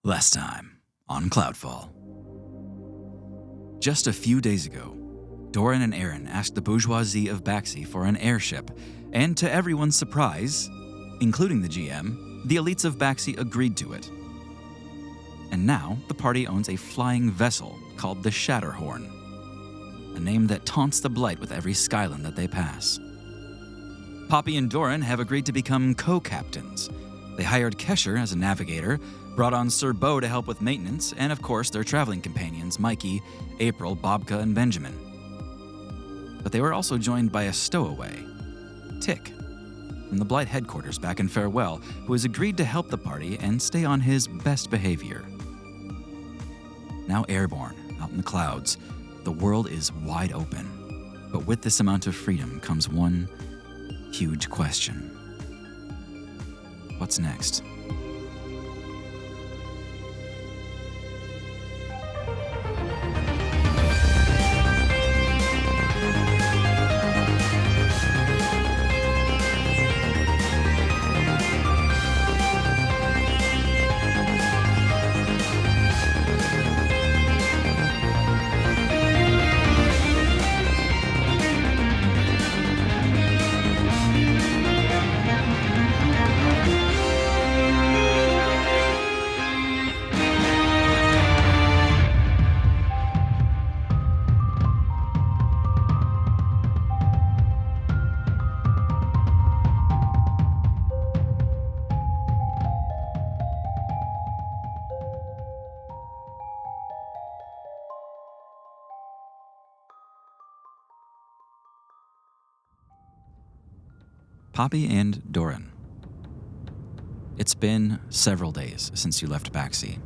Last time on Cloudfall. Just a few days ago, Doran and Aaron asked the bourgeoisie of Baxi for an airship, and to everyone's surprise, including the GM, the elites of Baxi agreed to it. And now the party owns a flying vessel called the Shatterhorn, a name that taunts the Blight with every Skyland that they pass. Poppy and Doran have agreed to become co-captains. They hired Kesher as a navigator, brought on Sir Bo to help with maintenance, and of course their traveling companions, Mikey, April, Bobka, and Benjamin. But they were also joined by a stowaway, Tick, from the Blight headquarters back in Farewell, who has agreed to help the party and stay on his best behavior. Now airborne, out in the clouds, the world is wide open. But with this amount of freedom comes one huge question. What's next? Poppy and Doran. It's been several days since you left Baxi.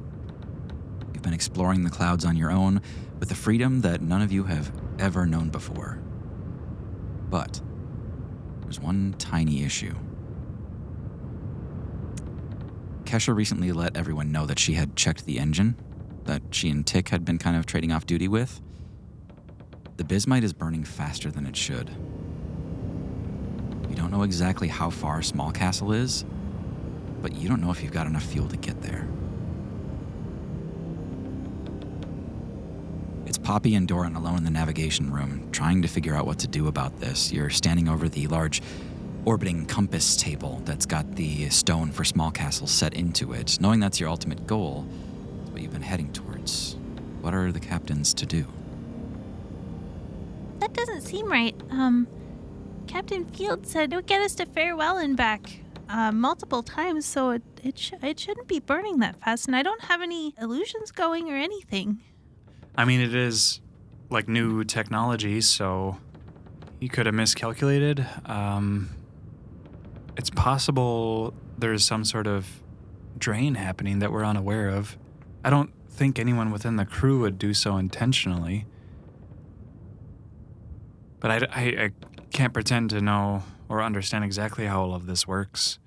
You've been exploring the clouds on your own with a freedom that none of you have ever known before. But there's one tiny issue. Kesha recently let everyone know that she had checked the engine that she and Tick had been kind of trading off duty with. The bismite is burning faster than it should. You don't know exactly how far Small Castle is, but you don't know if you've got enough fuel to get there. It's Poppy and Doran alone in the navigation room, trying to figure out what to do about this. You're standing over the large orbiting compass table that's got the stone for Small Castle set into it. Knowing that's your ultimate goal, it's what you've been heading towards. What are the captains to do? That doesn't seem right. Captain Field said it would get us to Farewell and back multiple times, so it shouldn't be burning that fast, and I don't have any illusions going or anything. I mean, it is like new technology, so he could have miscalculated. It's possible there's some sort of drain happening that we're unaware of. I don't think anyone within the crew would do so intentionally. But I can't pretend to know or understand exactly how all of this works.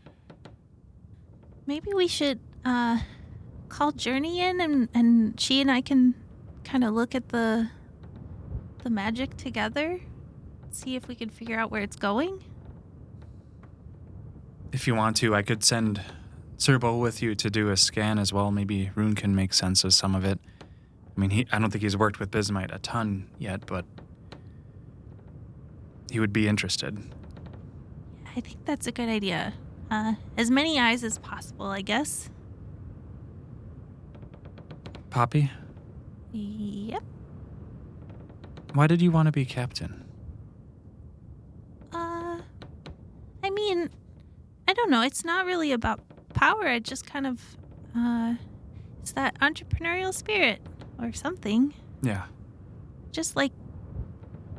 Maybe we should call Journey in and she and I can kind of look at the magic together, see if we can figure out where it's going. If you want to, I could send Serbo with you to do a scan as well. Maybe Rune can make sense of some of it. I mean, I don't think he's worked with bismite a ton yet, but he would be interested. I think that's a good idea. As many eyes as possible, I guess. Poppy, Yep. why did you want to be captain? I mean, I don't know. It's not really about power. It just kind of, it's that entrepreneurial spirit or something. Yeah. Just like,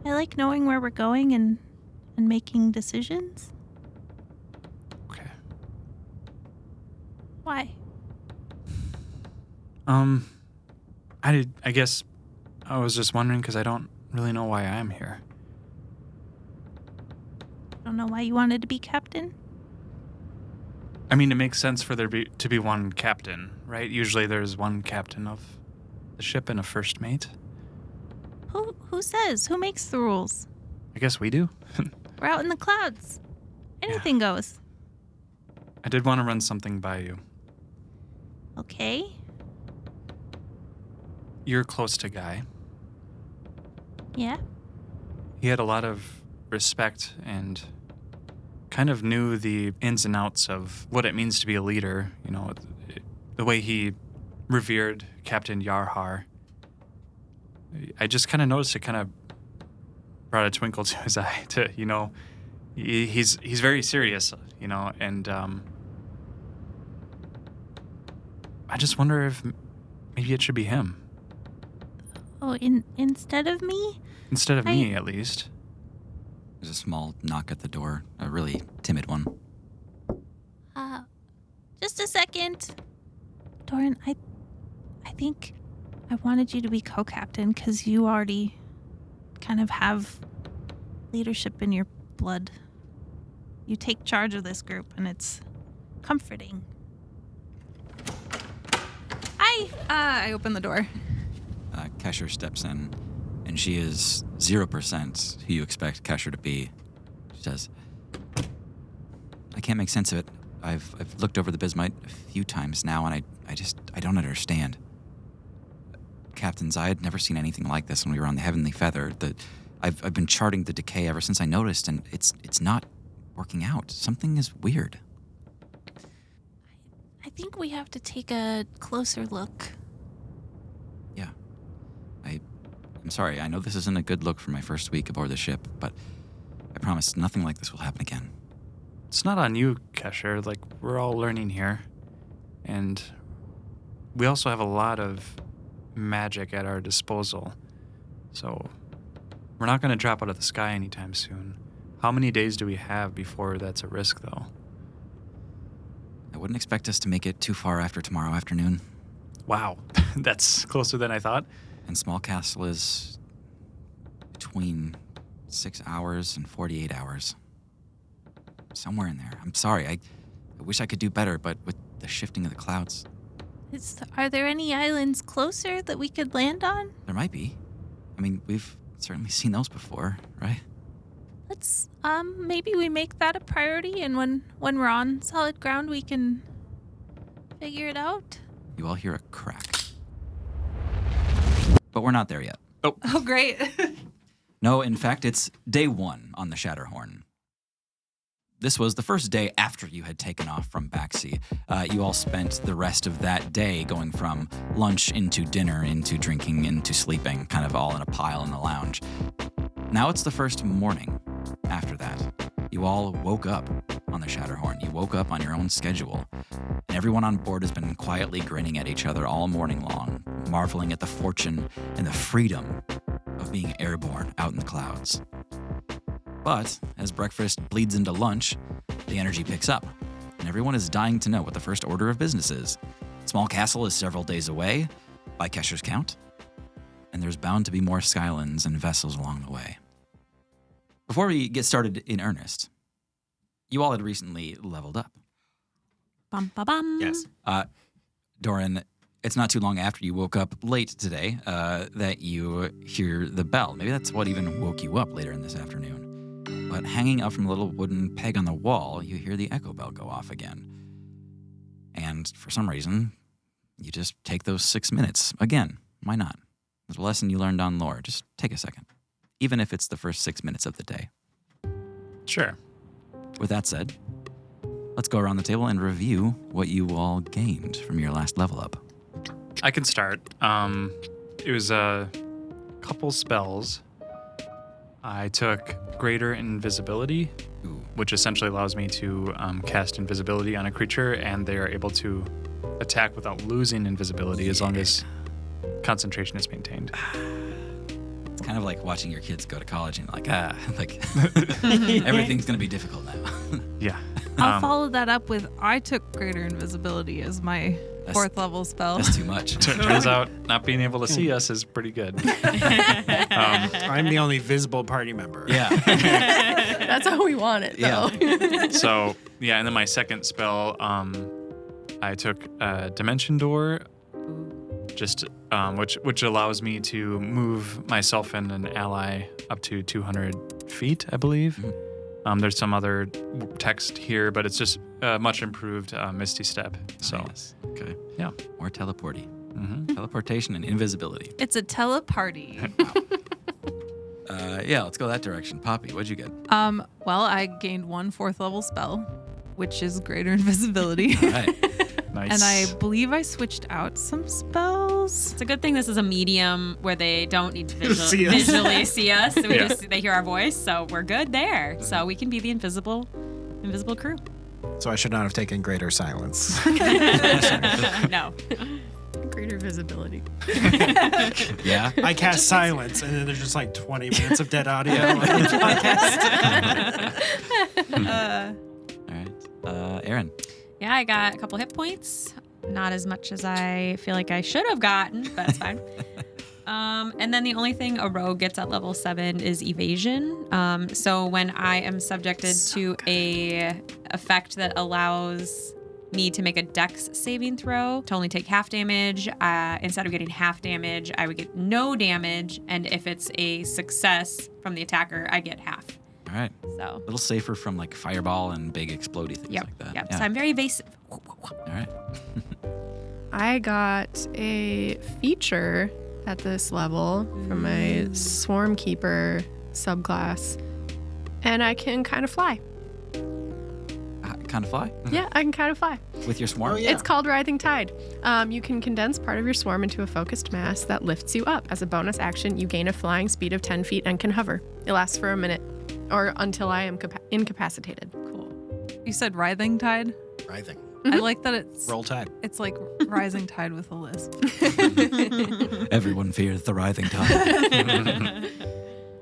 I like knowing where we're going and making decisions. Okay. Why? I guess I was just wondering because I don't really know why I'm here. Don't know why you wanted to be captain? I mean, it makes sense for there to be one captain, right? Usually there's one captain of the ship and a first mate. Who says? Who makes the rules? I guess we do. We're out in the clouds. Anything goes. I did want to run something by you. Okay. you're close to Guy. Yeah? He had a lot of respect and kind of knew the ins and outs of what it means to be a leader. You know, the way he revered Captain Yarhar. I just kind of noticed it kind of brought a twinkle to his eye. To he's very serious, and I just wonder if maybe it should be him Oh, instead of me? instead of me, at least. There's a small knock at the door, a really timid one. Just a second. Doran, I think I wanted you to be co-captain because you already kind of have leadership in your blood. You take charge of this group, and it's comforting. I open the door. Kesher steps in, and she is 0% who you expect Kesher to be. She says, I can't make sense of it. I've looked over the Bismite a few times now, and I don't understand. Captains, I had never seen anything like this when we were on the Heavenly Feather. I've been charting the decay ever since I noticed, and it's not working out. Something is weird. I think we have to take a closer look. Yeah. I'm sorry. I know this isn't a good look for my first week aboard the ship, but I promise nothing like this will happen again. It's not on you, Kesher. Like, we're all learning here. And we also have a lot of magic at our disposal. So we're not going to drop out of the sky anytime soon. How many days do we have before that's a risk, though? I wouldn't expect us to make it too far after tomorrow afternoon. Wow. That's closer than I thought. And Small Castle is between 6 hours and 48 hours. Somewhere in there. I'm sorry. I wish I could do better, but with the shifting of the clouds... Are there any islands closer that we could land on? There might be. I mean, we've certainly seen those before, right? Let's, maybe we make that a priority, and when we're on solid ground, we can figure it out. You all hear a crack. But we're not there yet. Oh, great. No, in fact, it's day 1 on the Shatterhorn. This was the first day after you had taken off from Baxi. You all spent the rest of that day going from lunch into dinner, into drinking, into sleeping, kind of all in a pile in the lounge. Now it's the first morning after that. You all woke up on the Shatterhorn. You woke up on your own schedule. And everyone on board has been quietly grinning at each other all morning long, marveling at the fortune and the freedom of being airborne out in the clouds. But as breakfast bleeds into lunch, the energy picks up, and everyone is dying to know what the first order of business is. Small Castle is several days away, by Kesher's count, and there's bound to be more Skylands and vessels along the way. Before we get started in earnest, you all had recently leveled up. Bum, ba, bum. Yes. Doran, it's not too long after you woke up late today that you hear the bell. Maybe that's what even woke you up later in this afternoon. But hanging up from a little wooden peg on the wall, you hear the echo bell go off again. And for some reason, you just take those 6 minutes. Again, why not? It's a lesson you learned on lore. Just take a second. Even if it's the first 6 minutes of the day. Sure. With that said, let's go around the table and review what you all gained from your last level up. I can start. It was a couple spells. I took Greater Invisibility, Ooh. which essentially allows me to cast invisibility on a creature, and they are able to attack without losing invisibility as long as concentration is maintained. It's kind of like watching your kids go to college and everything's going to be difficult now. Yeah. I'll follow that up with I took Greater Invisibility as my 4th level spell. That's too much. Turns out not being able to see us is pretty good. I'm the only visible party member. Yeah. That's how we want it, though. Yeah. So, yeah, and then my second spell, I took Dimension Door, just which allows me to move myself and an ally up to 200 feet, I believe. Mm-hmm. There's some other text here, but it's just much improved Misty Step. So, Yes. Okay. yeah. More teleporty. Teleportation and invisibility. It's a teleparty. Yeah, let's go that direction. Poppy, what'd you get? Well, I gained 1 4th level spell, which is greater invisibility. All right. Nice. And I believe I switched out some spells. It's a good thing this is a medium where they don't need to See us. visually see us. We Yeah. they hear our voice, so we're good there. So we can be the invisible crew. So I should not have taken greater silence. No. Greater visibility. Yeah. I cast silence, and then there's just like 20 minutes of dead audio on the podcast. All right. Aaron. Yeah, I got a couple hit points. Not as much as I feel like I should have gotten, but it's fine. And then the only thing a rogue gets at level 7 is evasion. So when I am subjected to a effect that allows me to make a dex saving throw to only take half damage, instead of getting half damage, I would get no damage. And if it's a success from the attacker, I get half. All right. So, A little safer from like fireball and big explodey things yep, like that. yep. Yeah. So I'm very evasive. All right. I got a feature at this level from my Swarm Keeper subclass, and I can kind of fly. Kind of fly Yeah, I can kind of fly. with your swarm. Oh, yeah. It's called Writhing Tide. You can condense part of your swarm into a focused mass that lifts you up. As a bonus action, you gain a flying speed of 10 feet and can hover. It lasts for a minute or until I am incapacitated. Cool. You said writhing tide? Writhing. I like that it's Roll tide. it's like rising tide with a lisp. Everyone fears the writhing tide.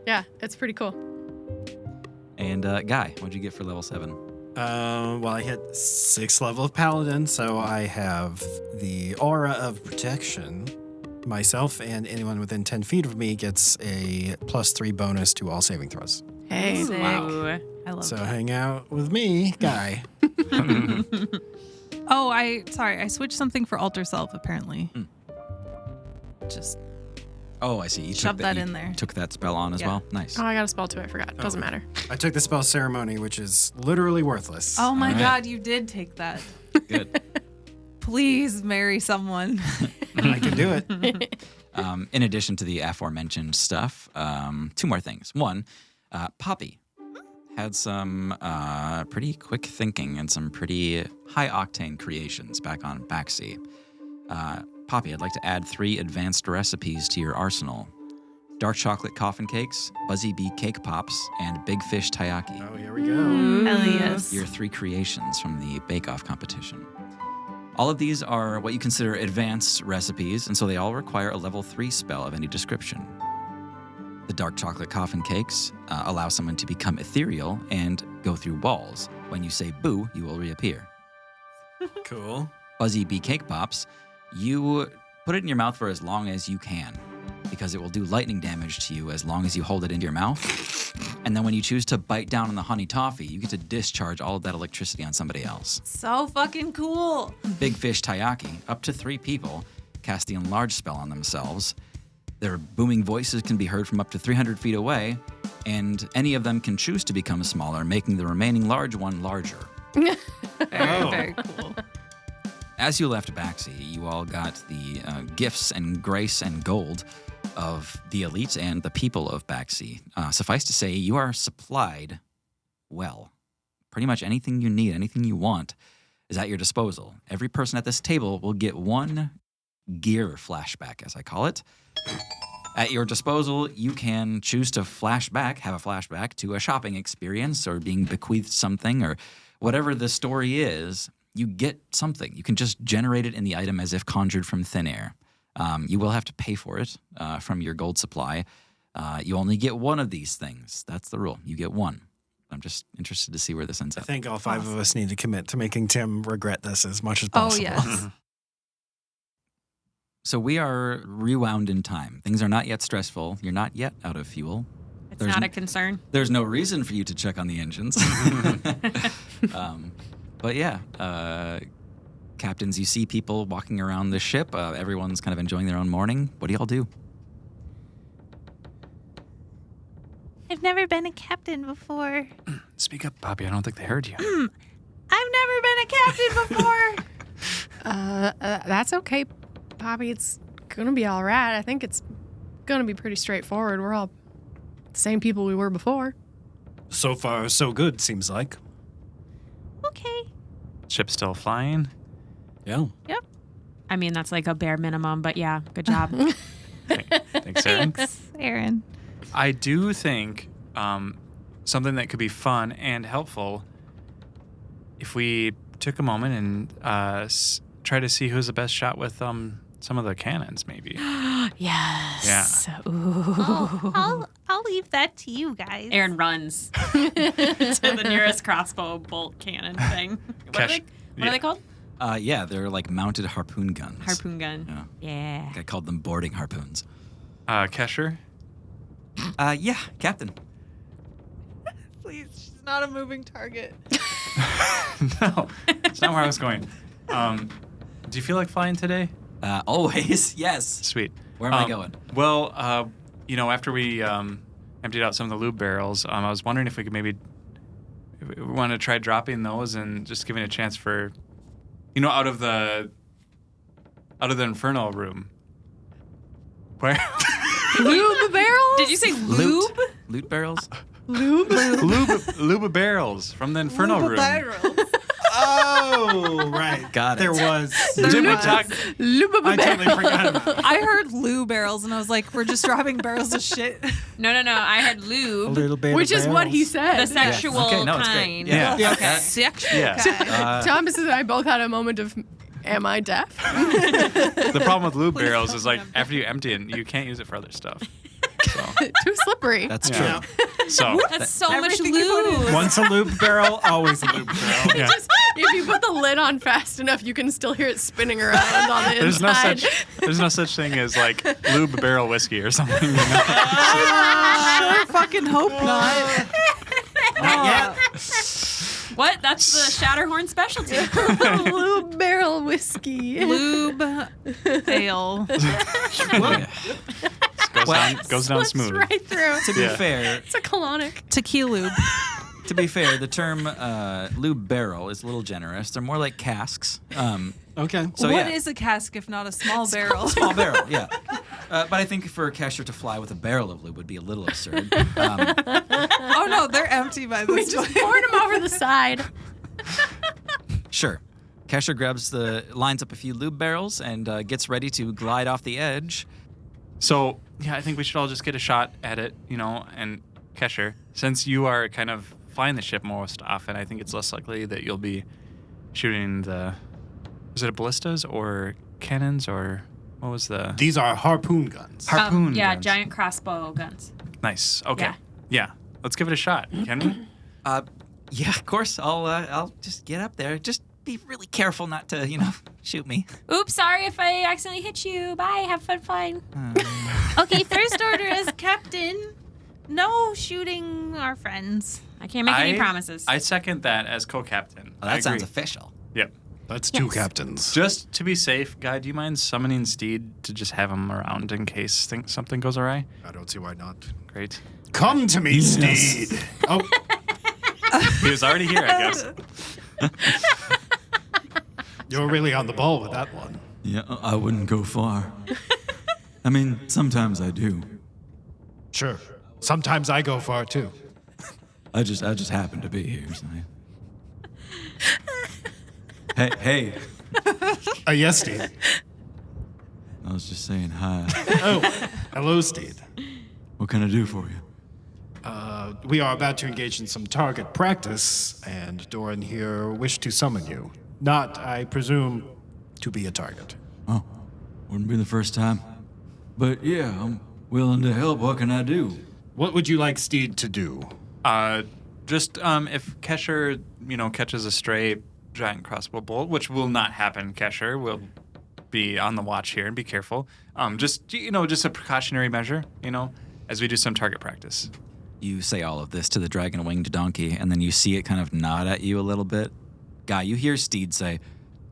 Yeah, it's pretty cool. And Guy, what'd you get for level 7? Well, I hit 6th level of Paladin, so I have the aura of protection. Myself and anyone within 10 feet of me gets a +3 bonus to all saving throws. Hey. Sick. Wow. I love So that. hang out with me, Guy. Oh, I switched something for alter self apparently. Just Oh, I see. You Shove that you in there. Took that spell on as Yeah. well. Nice. Oh, I got a spell too. I forgot. Doesn't matter. I took the spell ceremony, which is literally worthless. oh my All right. god, you did take that. Good. Please marry someone. I can do it. In addition to the aforementioned stuff, 2 more things. One, Poppy had some pretty quick thinking and some pretty high-octane creations back on Baxi. Poppy, I'd like to add 3 advanced recipes to your arsenal. Dark chocolate coffin cakes, Buzzy Bee cake pops, and Big Fish taiyaki. Oh, here we go. Hell yes. Your 3 creations from the bake-off competition. All of these are what you consider advanced recipes, and so they all require a level 3 spell of any description. The dark chocolate coffin cakes allow someone to become ethereal and go through walls. When you say boo, you will reappear. Cool. Buzzy Bee cake pops, you put it in your mouth for as long as you can, because it will do lightning damage to you as long as you hold it into your mouth. And then when you choose to bite down on the honey toffee, you get to discharge all of that electricity on somebody else. So fucking cool. Big Fish taiyaki, up to 3 people cast the enlarge spell on themselves. Their booming voices can be heard from up to 300 feet away, and any of them can choose to become smaller, making the remaining large one larger. Very cool. As you left Baxi, you all got the gifts and grace and gold of the elite and the people of Baxi. Suffice to say, you are supplied well. Pretty much anything you need, anything you want, is at your disposal. Every person at this table will get 1 gear flashback, as I call it. At your disposal, you can choose to have a flashback to a shopping experience or being bequeathed something or whatever the story is. You get something. You can just generate it in the item as if conjured from thin air. You will have to pay for it from your gold supply. You only get 1 of these things. That's the rule. You get 1. I'm just interested to see where this ends I up. think all 5 of us need to commit to making Tim regret this as much as Oh possible. yes. So we are rewound in time. Things are not yet stressful. You're not yet out of fuel. It's There's not n- a concern. There's no reason for you to check on the engines. But yeah, captains, you see people walking around the ship. Everyone's kind of enjoying their own morning. What do y'all do? I've never been a captain before. Speak up, Poppy. I don't think they heard you. I've never been a captain before. That's okay, Poppy, it's going to be all right. I think it's going to be pretty straightforward. We're all the same people we were before. So far, so good, seems like. Okay. Ship's still flying. Yeah. I mean, that's like a bare minimum, but yeah, good job. Thanks, Aaron. Thanks, Aaron. I do think something that could be fun and helpful if we took a moment and try to see who's the best shot with some of the cannons, maybe. Yes. Yeah. Ooh. I'll leave that to you guys. Aaron runs to the nearest crossbow bolt cannon thing. What are they called? Yeah, they're like mounted harpoon guns. Harpoon gun. Yeah. I called them boarding harpoons. Kesher? Yeah, Captain. Please, she's not a moving target. No, it's not where I was going. Do you feel like flying today? Always, yes. Sweet. Where am I going? Well, after we emptied out some of the lube barrels, I was wondering if we could maybe we want to try dropping those and just giving a chance for, out of the Inferno room. Where? Lube barrels? Did you say lube? Loot barrels? Lube barrels from the Inferno room. Oh, right. Got it. There was. Did we talk? I totally forgot about it. I heard lube barrels, and I was like, we're just dropping barrels of shit. No. I had A lube. little bit Which of is what he barrels. said. The sexual Okay, no, it's great. kind. Yeah. Okay. Sexual. Yeah. Thomas and I both had a moment of, am I deaf? The problem with lube barrels is like after you empty it, you can't use it for other stuff. So, Too slippery. That's yeah. true. So That's so much Everything you put lube. in. Once a lube barrel, always a lube barrel. yeah. If you put the lid on fast enough, you can still hear it spinning around on the There's inside. there's no such thing as like lube barrel whiskey or something. Sure fucking hope not. Not yet. What? That's the Shatterhorn specialty. Lube barrel whiskey. Lube ale. Goes down Slips smooth. right through. To be Yeah. fair, It's a colonic. Tequila lube. the term lube barrel is a little generous. They're more like casks. Okay. So What yeah, is a cask if not a small barrel? small barrel, yeah. But I think for Kesher to fly with a barrel of lube would be a little absurd. Oh no, they're empty by We this just point. poured them over the side. Sure. Kesher lines up a few lube barrels and gets ready to glide off the edge. So yeah, I think we should all just get a shot at it, and Kesher, since you are kind of flying the ship most often, I think it's less likely that you'll be shooting is it ballistas or cannons or what was the These are harpoon guns. harpoon Yeah, guns? giant crossbow guns. Nice. Okay. Yeah. Yeah. Let's give it a shot, can we? Yeah, of course. I'll just get up there. Just be really careful not to, shoot me. Oops, sorry if I accidentally hit you. Bye, have fun flying. Okay, first order as captain. No shooting our friends. I can't make any promises. I second that as co-captain. Well, I that sounds agree. official. Yep. That's two captains. Just to be safe, Guy, do you mind summoning Steed to just have him around in case something goes awry? I don't see why not. Great. Come to me, Steed. Oh, He was already here, I guess. you're really on the ball with that one. Yeah, I wouldn't go far. I mean, sometimes I do. Sure. Sometimes I go far too. I just happen to be here. So Hey, Yes, Steed. I was just saying hi. Oh, hello, Steed. What can I do for you? We are about to engage in some target practice, and Doran here wished to summon you. Not, I presume, to be a target. Oh, wouldn't be the first time. But yeah, I'm willing to help. What can I do? What would you like Steed to do? Just if Kesher, catches a stray giant crossbow bolt, which will not happen, Kesher. We'll be on the watch here and be careful. Just a precautionary measure, as we do some target practice. You say all of this to the dragon-winged donkey, and then you see it kind of nod at you a little bit. Guy, you hear Steed say,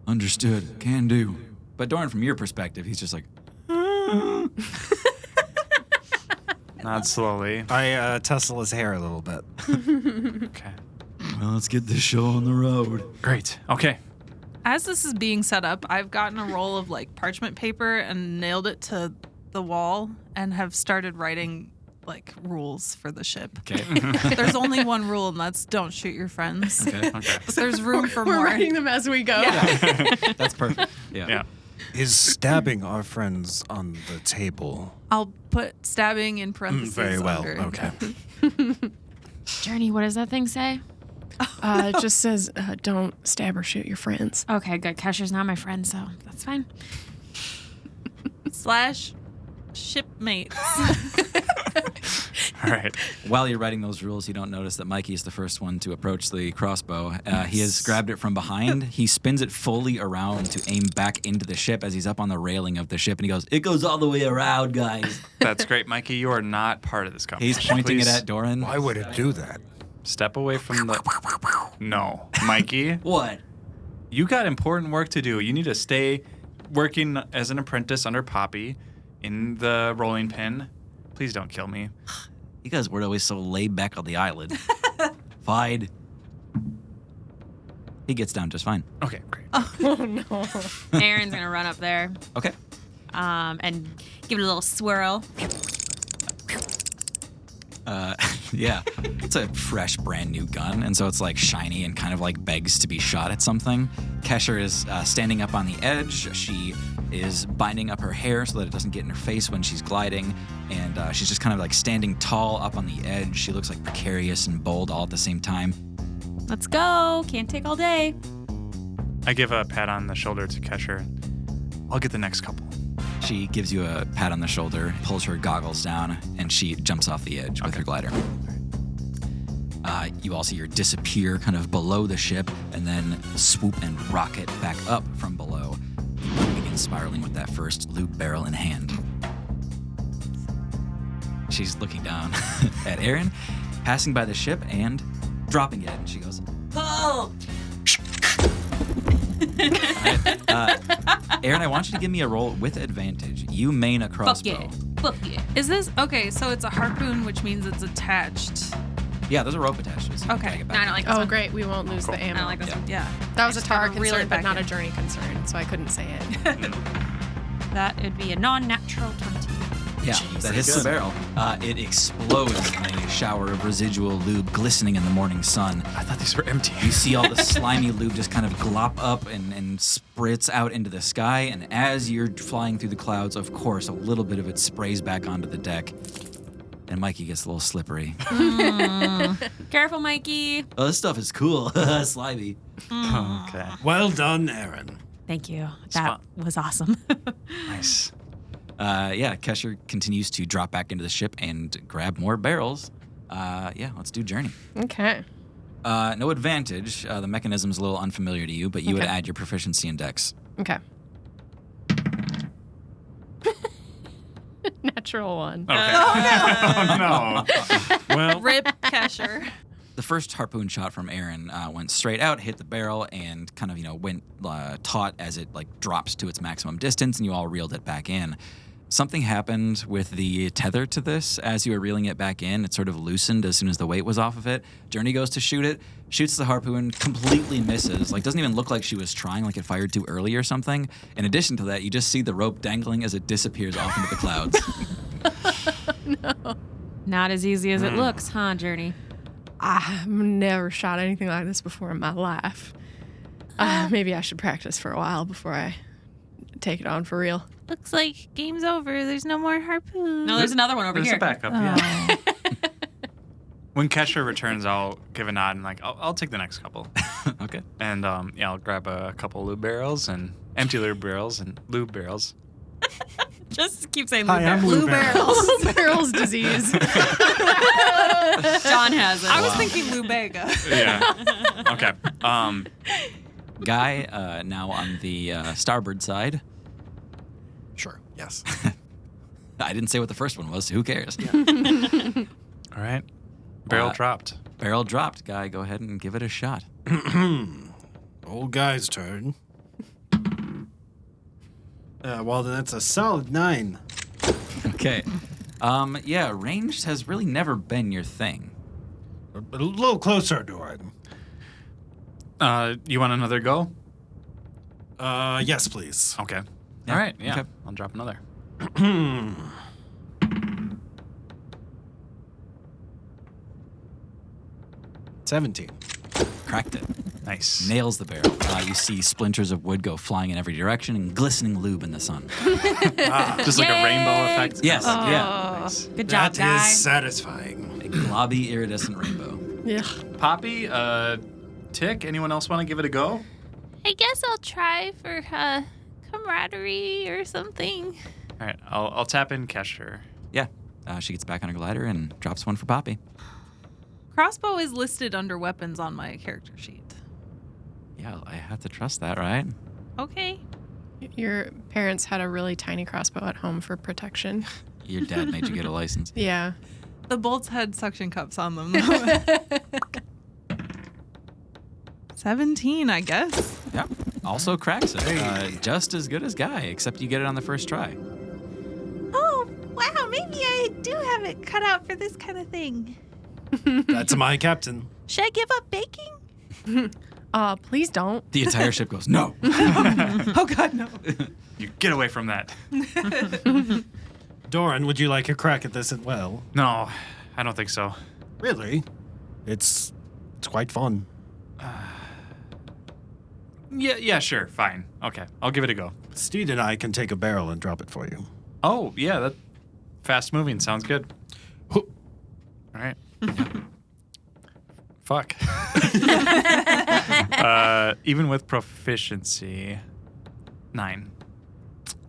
"Understood, can do." But Doran, from your perspective, he's just like, Nod slowly. I tussle his hair a little bit. Okay. "Well, let's get this show on the road." Great. Okay. As this is being set up, I've gotten a roll of like parchment paper and nailed it to the wall and have started writing like rules for the ship. Okay. There's only one rule, and that's don't shoot your friends. Okay. But there's room for We're more. writing them as we go. That's perfect. Yeah. Is stabbing our friends on the table? I'll put stabbing in parentheses. Very well. under. Okay. Journey, what does that thing say? It just says, don't stab or shoot your friends. Okay, good. Kesher's not my friend, so that's fine. / shipmates. All right. While you're writing those rules, you don't notice that Mikey is the first one to approach the crossbow. He has grabbed it from behind. He spins it fully around to aim back into the ship as he's up on the railing of the ship, and he goes, "It goes all the way around, guys." That's great, Mikey. You are not part of this competition. He's pointing Please it at Doran. Why would it do that? Step away from the... No. Mikey, What? you got important work to do. You need to stay working as an apprentice under Poppy in the rolling pin. Please don't kill me. You guys were always so laid back on the island. Fine. He gets down just fine. Okay, great. Aaron's gonna run up there, Okay. and give it a little swirl. Yeah. It's a fresh, brand new gun, and so it's like shiny and kind of like begs to be shot at something. Kesher is standing up on the edge. She is binding up her hair so that it doesn't get in her face when she's gliding, and she's just kind of like standing tall up on the edge. She looks like precarious and bold all at the same time. Let's go. Can't take all day. I give a pat on the shoulder to Kesher. I'll get the next couple. She gives you a pat on the shoulder, pulls her goggles down, and she jumps off the edge with her glider. You all see her disappear kind of below the ship and then swoop and rocket back up from below. You begin spiraling with that first lube barrel in hand. She's looking down at Aaron, passing by the ship and dropping it. And she goes, "Oh!" Aaron, I want you to give me a roll with advantage. You main a crossbow. Fuck yeah. Is this okay? So it's a harpoon, which means it's attached. Yeah, there's a rope attached to it. So you can Okay. drag it No, back I don't in. like this Oh, one. great. We won't lose the I ammo. don't like this Yeah. one. Yeah. That was a Just Tara gotta reel concern, it but back not a in. journey concern, so I couldn't say it. That would be a non-natural 20. Yeah, that hits the barrel. It explodes in a shower of residual lube glistening in the morning sun. I thought these were empty. You see all the slimy lube just kind of glop up and spritz out into the sky. And as you're flying through the clouds, of course, a little bit of it sprays back onto the deck. And Mikey gets a little slippery. Careful, Mikey. Oh, this stuff is cool. Slimy. Okay. Well done, Aaron. Thank you. fun. That was awesome. Nice. Yeah, Kesher continues to drop back into the ship and grab more barrels. Yeah, let's do Journey. Okay. No advantage. The mechanism's a little unfamiliar to you, but you would Okay. add your proficiency in Dex. Okay. Natural one. Okay. Oh, no. Well, Rip Kesher. The first harpoon shot from Aaron went straight out, hit the barrel, and kind of, went taut as it drops to its maximum distance, and you all reeled it back in. Something happened with the tether to this as you were reeling it back in. It sort of loosened as soon as the weight was off of it. Journey goes to shoot it, shoots the harpoon, completely misses. Doesn't even look like she was trying, like it fired too early or something. In addition to that, you just see the rope dangling as it disappears off into the clouds. Not as easy as it looks, huh, Journey? I've never shot anything like this before in my life. Maybe I should practice for a while before I take it on for real. Looks like game's over. There's no more harpoons. No, there's another one over there's here. a backup. Yeah. When Kesher returns, I'll give a nod and I'll take the next couple. Okay. And I'll grab a couple lube barrels and empty lube barrels and lube barrels. Just keep saying Hi, I'm Lou Barrels. Barrels disease. John has it. I was thinking Lubega. Yeah. Okay. Guy, now on the starboard side. Sure. Yes. I didn't say what the first one was, so who cares? All right. Barrel dropped. Barrel dropped. Guy, go ahead and give it a shot. Old guy's turn. Well, then that's a solid 9. Okay. Yeah, ranged has really never been your thing. A little closer, Doran. You want another go? Yes, please. Okay. Yeah, All right. Yeah. okay. I'll drop another. 17. Cracked it. Nice. Nails the barrel. You see splinters of wood go flying in every direction and glistening lube in the sun. Just like a rainbow effect. Yes. Oh. Yeah. Nice. Good job, That guy. is satisfying. A globby iridescent rainbow. Yeah. Poppy, Tick, anyone else want to give it a go? I guess I'll try for camaraderie or something. All right. I'll tap in Kesher. Yeah. She gets back on her glider and drops one for Poppy. Crossbow is listed under weapons on my character sheet. Yeah, I have to trust that, right? Okay. Your parents had a really tiny crossbow at home for protection. Your dad made you get a license. Yeah. The bolts had suction cups on them. 17, I guess. Yeah. Also cracks it. Just as good as Guy, except you get it on the first try. Oh, wow. Maybe I do have it cut out for this kind of thing. That's my captain. Should I give up baking? Please don't. The entire ship goes, no. Oh, God, no. You get away from that. Doran, would you like a crack at this as well? No, I don't think so. Really? It's quite fun. Yeah, sure. Fine. Okay. I'll give it a go. Steed and I can take a barrel and drop it for you. Oh, yeah. That fast moving sounds good. Huh. All right. Fuck. Even with proficiency, 9.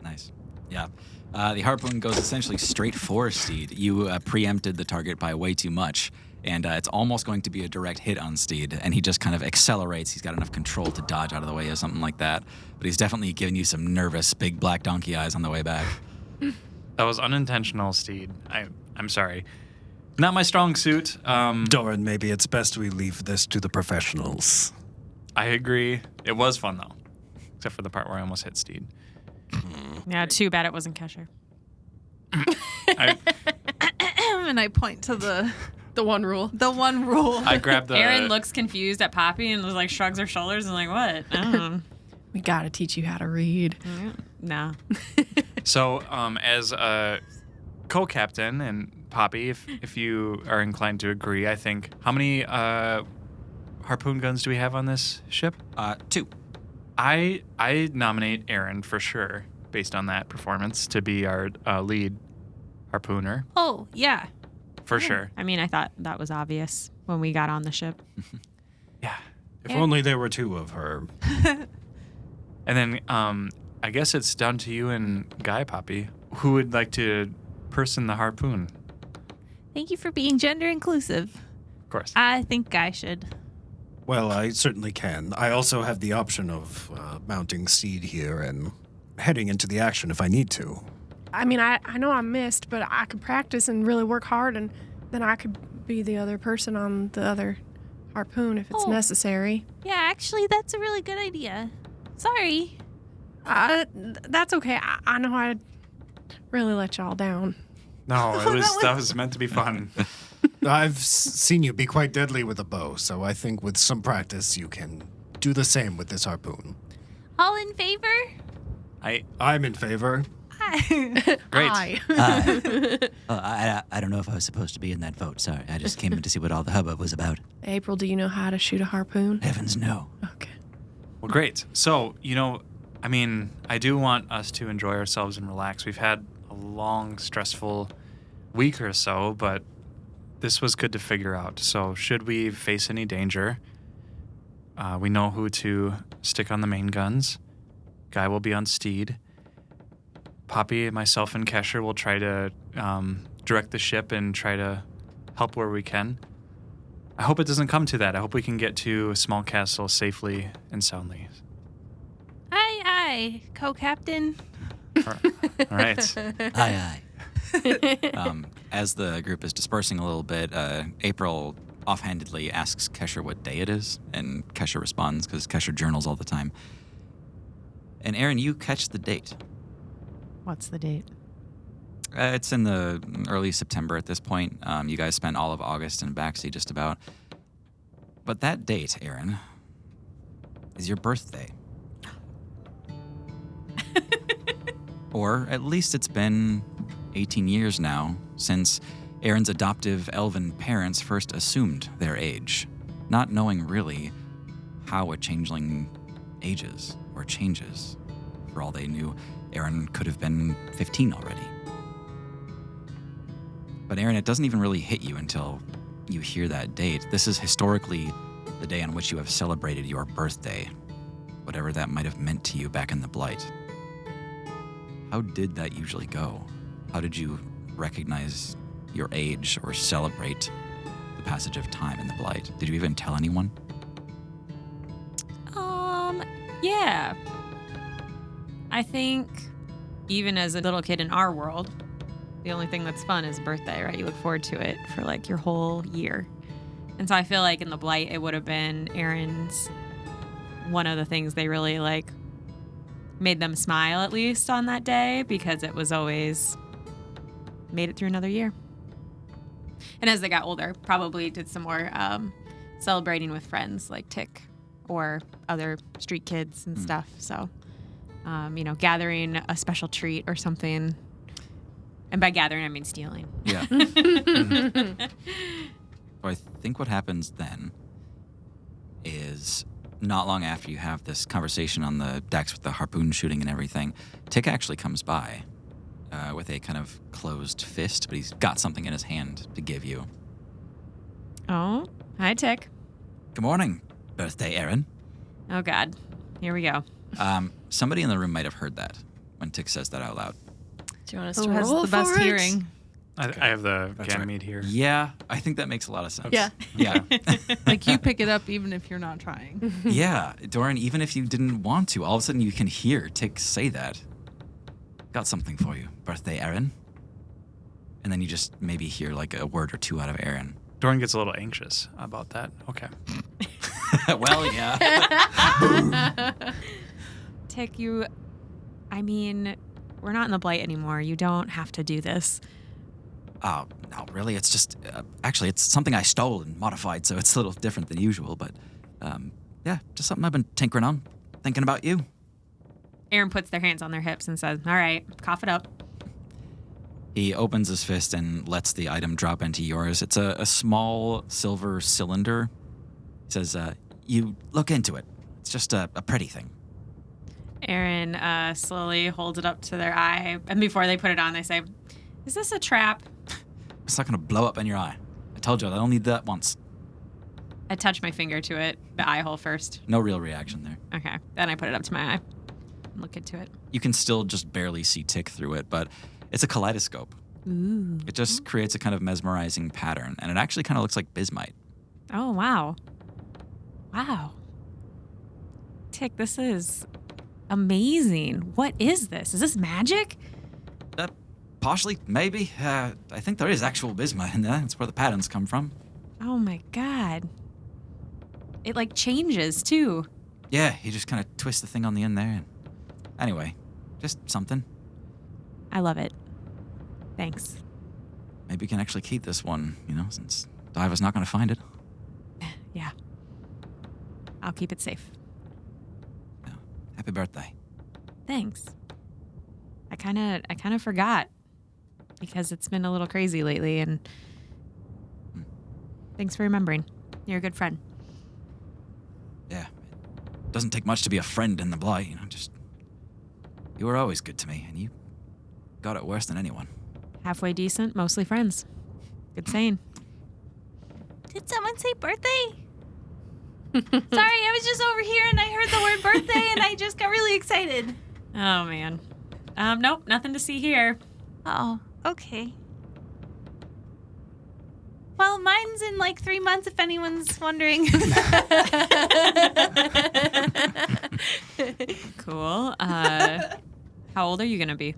Nice. Yeah. The harpoon goes essentially straight for Steed. You preempted the target by way too much, and it's almost going to be a direct hit on Steed, and he just kind of accelerates. He's got enough control to dodge out of the way or something like that, but he's definitely giving you some nervous, big black donkey eyes on the way back. That was unintentional, Steed. I'm sorry. Not my strong suit. Doran, maybe it's best we leave this to the professionals. I agree. It was fun, though. Except for the part where I almost hit Steed. Yeah, too bad it wasn't Kesher. And I point to the one rule. one rule. I grabbed the... Aaron looks confused at Poppy and like shrugs her shoulders and like, what? I don't know. We gotta teach you how to read. No. So, as a co-captain and Poppy, if you are inclined to agree, I think, how many harpoon guns do we have on this ship? 2. I nominate Aaron for sure, based on that performance, to be our lead harpooner, Oh, yeah. for sure. I mean, I thought that was obvious when we got on the ship. Yeah. If only there were 2 of her. And then I guess it's down to you and Guy, Poppy. Who would like to person the harpoon? Thank you for being gender inclusive. Of course. I think Guy should. Well, I certainly can. I also have the option of mounting Steed here and heading into the action if I need to. I mean, I know I missed, but I could practice and really work hard, and then I could be the other person on the other harpoon if it's Oh. necessary. Yeah, actually, that's a really good idea. Sorry. That's okay. I know I really let y'all down. No, that was meant to be fun. I've seen you be quite deadly with a bow, so I think with some practice you can do the same with this harpoon. All in favor? I'm in favor. Great. I don't know if I was supposed to be in that vote. Sorry, I just came in to see what all the hubbub was about. April, do you know how to shoot a harpoon? Heavens, no. Okay. Well, great. So, I mean, I do want us to enjoy ourselves and relax. We've had a long, stressful week or so, but this was good to figure out. So, should we face any danger, we know who to stick on the main guns. Guy will be on Steed. Poppy, myself, and Kesher will try to direct the ship and try to help where we can. I hope it doesn't come to that. I hope we can get to a small castle safely and soundly. Aye, co-captain. All right. Aye, aye. As the group is dispersing a little bit, April offhandedly asks Kesher what day it is, and Kesher responds because Kesher journals all the time. And Aaron, you catch the date. What's the date? It's in the early September at this point. You guys spent all of August in Baxi just about. But that date, Aaron, is your birthday. Or at least it's been 18 years now since Aaron's adoptive elven parents first assumed their age, not knowing really how a changeling ages or changes. For all they knew, Aaron could have been 15 already. But Aaron, it doesn't even really hit you until you hear that date. This is historically the day on which you have celebrated your birthday, whatever that might have meant to you back in the Blight. How did that usually go? How did you recognize your age or celebrate the passage of time in the Blight? Did you even tell anyone? Yeah. I think even as a little kid in our world, the only thing that's fun is birthday, right? You look forward to it for like your whole year. And so I feel like in the Blight, it would have been Aaron's, one of the things they really like made them smile at least on that day, because it was always made it through another year. And as they got older, probably did some more celebrating with friends like Tick or other street kids and stuff. So, gathering a special treat or something. And by gathering, I mean stealing. Yeah. So I think what happens then is not long after you have this conversation on the decks with the harpoon shooting and everything, Tick actually comes by with a kind of closed fist, but he's got something in his hand to give you. Oh, hi, Tick. Good morning, birthday Aaron. Oh, God. Here we go. Somebody in the room might have heard that when Tick says that out loud. Do you want us Who to has roll the best for it? hearing? I have the That's Ganymede here. Yeah, I think that makes a lot of sense. Yeah. Yeah. Like you pick it up even if you're not trying. Yeah, Doran, even if you didn't want to, all of a sudden you can hear Tick say that. Got something for you, birthday Aaron. And then you just maybe hear like a word or two out of Aaron. Doran gets a little anxious about that. Okay. Well, yeah. Tick, we're not in the Blight anymore. You don't have to do this. Oh, no, really, it's just, actually, it's something I stole and modified, so it's a little different than usual, but, yeah, just something I've been tinkering on, thinking about you. Aaron puts their hands on their hips and says, all right, cough it up. He opens his fist and lets the item drop into yours. It's a small silver cylinder. He says, you look into it. It's just a pretty thing. Aaron slowly holds it up to their eye, and before they put it on, they say, is this a trap? It's not going to blow up in your eye. I told you, I only did that once. I touch my finger to it, the eye hole first. No real reaction there. Okay, then I put it up to my eye and look into it. You can still just barely see Tick through it, but it's a kaleidoscope. Ooh. It just creates a kind of mesmerizing pattern, and it actually kind of looks like bismite. Oh, wow. Wow. Tick, this is amazing. What is this? Is this magic? Partially, maybe. I think there is actual bismite in there. That's where the patterns come from. Oh my God. It like changes too. Yeah, you just kind of twist the thing on the end there. And anyway, just something. I love it. Thanks. Maybe you can actually keep this one, since Diver's not going to find it. Yeah. I'll keep it safe. Yeah. Happy birthday. Thanks. I kind of forgot because it's been a little crazy lately, and thanks for remembering. You're a good friend. Yeah. It doesn't take much to be a friend in the Blight, you were always good to me, and you got it worse than anyone. Halfway decent, mostly friends. Good saying. Did someone say birthday? Sorry, I was just over here and I heard the word birthday and I just got really excited. Oh man. Nope, nothing to see here. Oh, okay. Well, mine's in like 3 months if anyone's wondering. Cool. How old are you gonna be?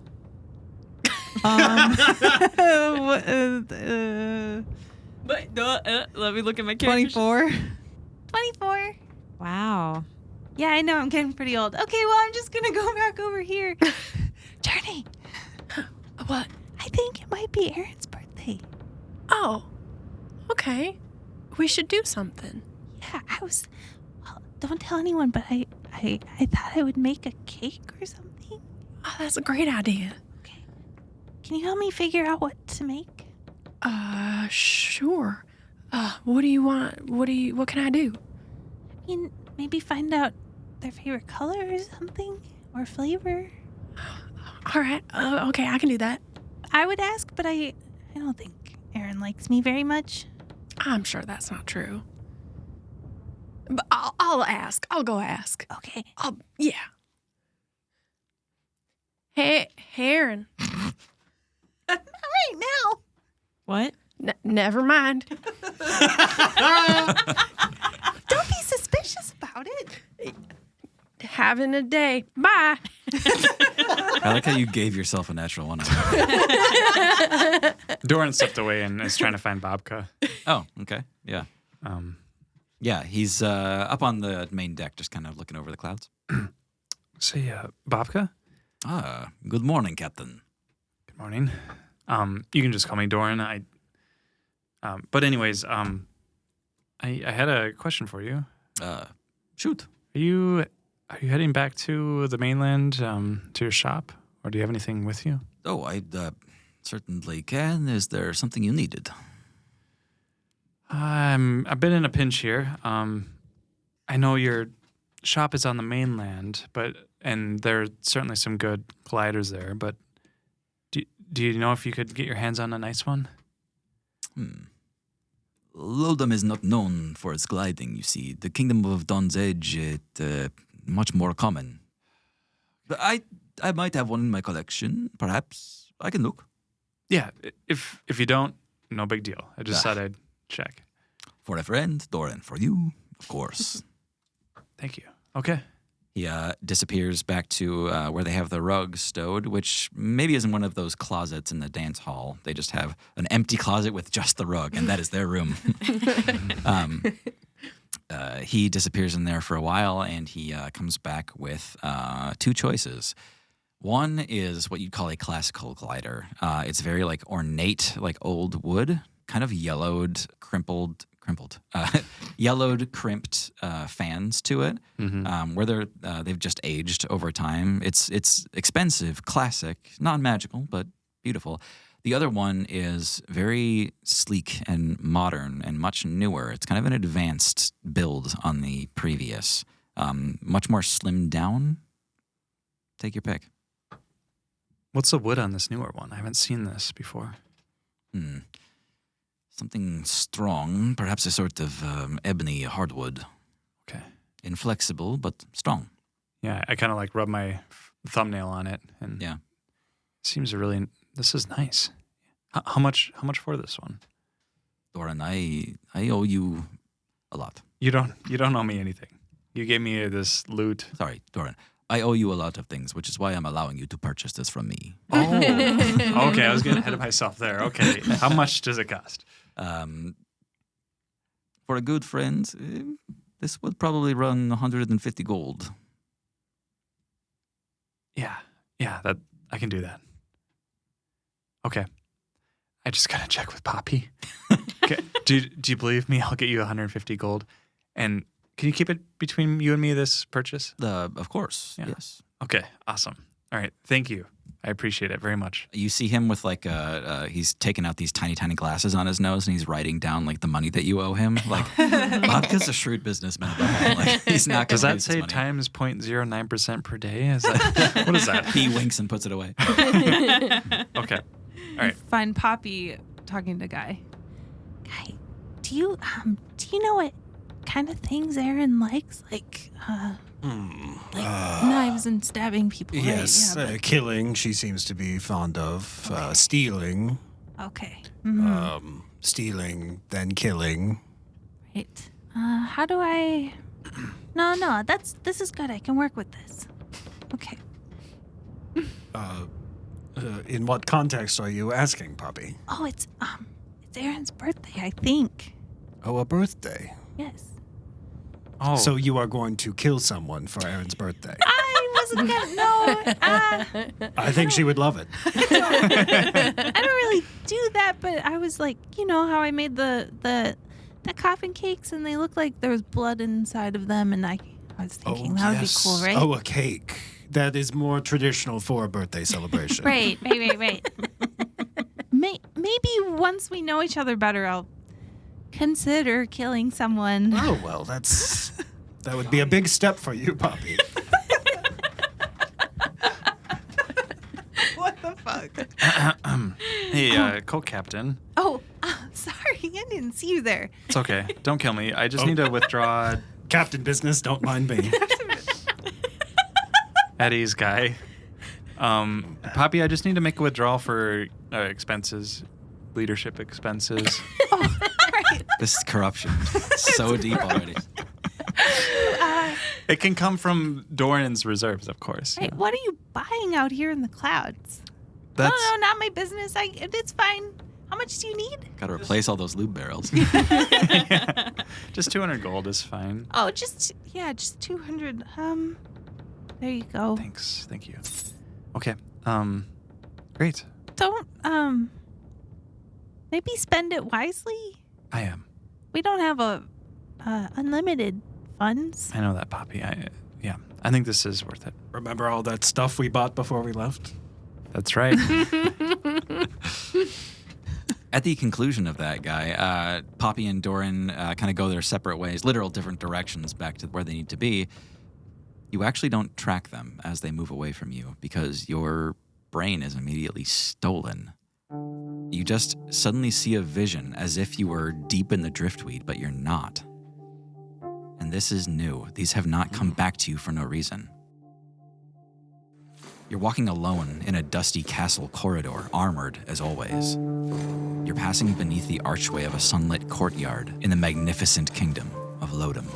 Let me look at my character. 24. 24. Wow. Yeah, I know I'm getting pretty old. Okay, well, I'm just gonna go back over here. Journey, What? I think it might be Aaron's birthday. Oh, okay. We should do something. Yeah, well, don't tell anyone, but I thought I would make a cake or something. Oh, that's a great idea. Can you help me figure out what to make? Sure. What do you want? What can I do? I mean, maybe find out their favorite color or something, or flavor. All right. Okay, I can do that. I would ask, but I don't think Aaron likes me very much. I'm sure that's not true. But I'll ask. I'll go ask. Okay. Yeah. Hey, Aaron. Not right now. What? Never mind. Don't be suspicious about it. Having a day. Bye. I like how you gave yourself a natural one. Doran stepped away and is trying to find Bobka. Oh, okay. Yeah. Yeah, he's up on the main deck, just kind of looking over the clouds. Say, Bobka? Good morning, Captain. Good morning. You can just call me Doran. But anyways, I had a question for you. Shoot. Are you heading back to the mainland, to your shop, or do you have anything with you? Oh, I certainly can. Is there something you needed? I'm a bit in a pinch here. I know your shop is on the mainland, and there are certainly some good gliders there, but do you know if you could get your hands on a nice one? Lodom is not known for its gliding, you see. The Kingdom of Dawn's Edge, much more common. But I might have one in my collection, perhaps. I can look. Yeah, if you don't, no big deal. I just thought I'd check. For a friend, Doran. For you, of course. Thank you. Okay. He disappears back to where they have the rug stowed, which maybe isn't one of those closets in the dance hall. They just have an empty closet with just the rug, and that is their room. He disappears in there for a while, and he comes back with two choices. One is what you'd call a classical glider. It's very like ornate, like old wood, kind of yellowed, yellowed, crimped fans to it, where they've just aged over time. It's expensive, classic, non-magical, but beautiful. The other one is very sleek and modern and much newer. It's kind of an advanced build on the previous, much more slimmed down. Take your pick. What's the wood on this newer one? I haven't seen this before. Something strong, perhaps a sort of ebony hardwood. Okay. Inflexible, but strong. Yeah, I kind of like rub my thumbnail on it, and yeah, seems this is nice. How much for this one? Doran, I owe you a lot. You don't owe me anything. You gave me this loot. Sorry, Doran. I owe you a lot of things, which is why I'm allowing you to purchase this from me. Oh, okay. I was getting ahead of myself there. Okay. How much does it cost? For a good friend, this would probably run 150 gold. Yeah, that I can do that. Okay. I just gotta check with Poppy. Okay. Do you believe me? I'll get you 150 gold. And can you keep it between you and me, this purchase? Of course, yeah. Yes. Okay, awesome. All right, thank you. I appreciate it very much. You see him with like he's taking out these tiny, tiny glasses on his nose, and he's writing down like the money that you owe him. Like, Bobka's a shrewd businalman. Like, he's not. Does that say times 0.09% per day? Is that what is that? He winks and puts it away. Okay. All right. Find Poppy talking to Guy. Guy, do you know what kind of things Aaron likes? Like knives and stabbing people. Right? Yes, Yeah, killing. She seems to be fond of stealing. okay. Stealing, then killing. Right. How do I? No. This is good. I can work with this. Okay. In what context are you asking, Poppy? Oh, it's Aaron's birthday, I think. Oh, a birthday. Yes. Oh. So you are going to kill someone for Aaron's birthday. I wasn't gonna. I think she would love it. I don't really do that, but I was like, you know how I made the coffin cakes and they look like there was blood inside of them, and I was thinking that would be cool, right? Oh, a cake. That is more traditional for a birthday celebration. Right. Maybe once we know each other better, I'll consider killing someone. Oh, well, that would be a big step for you, Poppy. What the fuck? Hey, co-captain. Oh, sorry. I didn't see you there. It's okay. Don't kill me. I just need to withdraw Captain Business, don't mind me. Eddie's guy. Poppy, I just need to make a withdrawal for expenses, leadership expenses. This is corruption. So deep already. It can come from Doran's reserves, of course. Right, what are you buying out here in the clouds? That's No, not my business. It's fine. How much do you need? Got to replace all those lube barrels. just 200 gold is fine. Oh, just 200. There you go. Thanks. Thank you. Okay. Great. Don't maybe spend it wisely. I am. We don't have unlimited funds. I know that, Poppy. I think this is worth it. Remember all that stuff we bought before we left? That's right. At the conclusion of that guy, Poppy and Doran kind of go their separate ways, literal different directions back to where they need to be. You actually don't track them as they move away from you because your brain is immediately stolen. You just suddenly see a vision as if you were deep in the driftweed, but you're not. And this is new. These have not come back to you for no reason. You're walking alone in a dusty castle corridor, armored as always. You're passing beneath the archway of a sunlit courtyard in the magnificent kingdom of Lodom.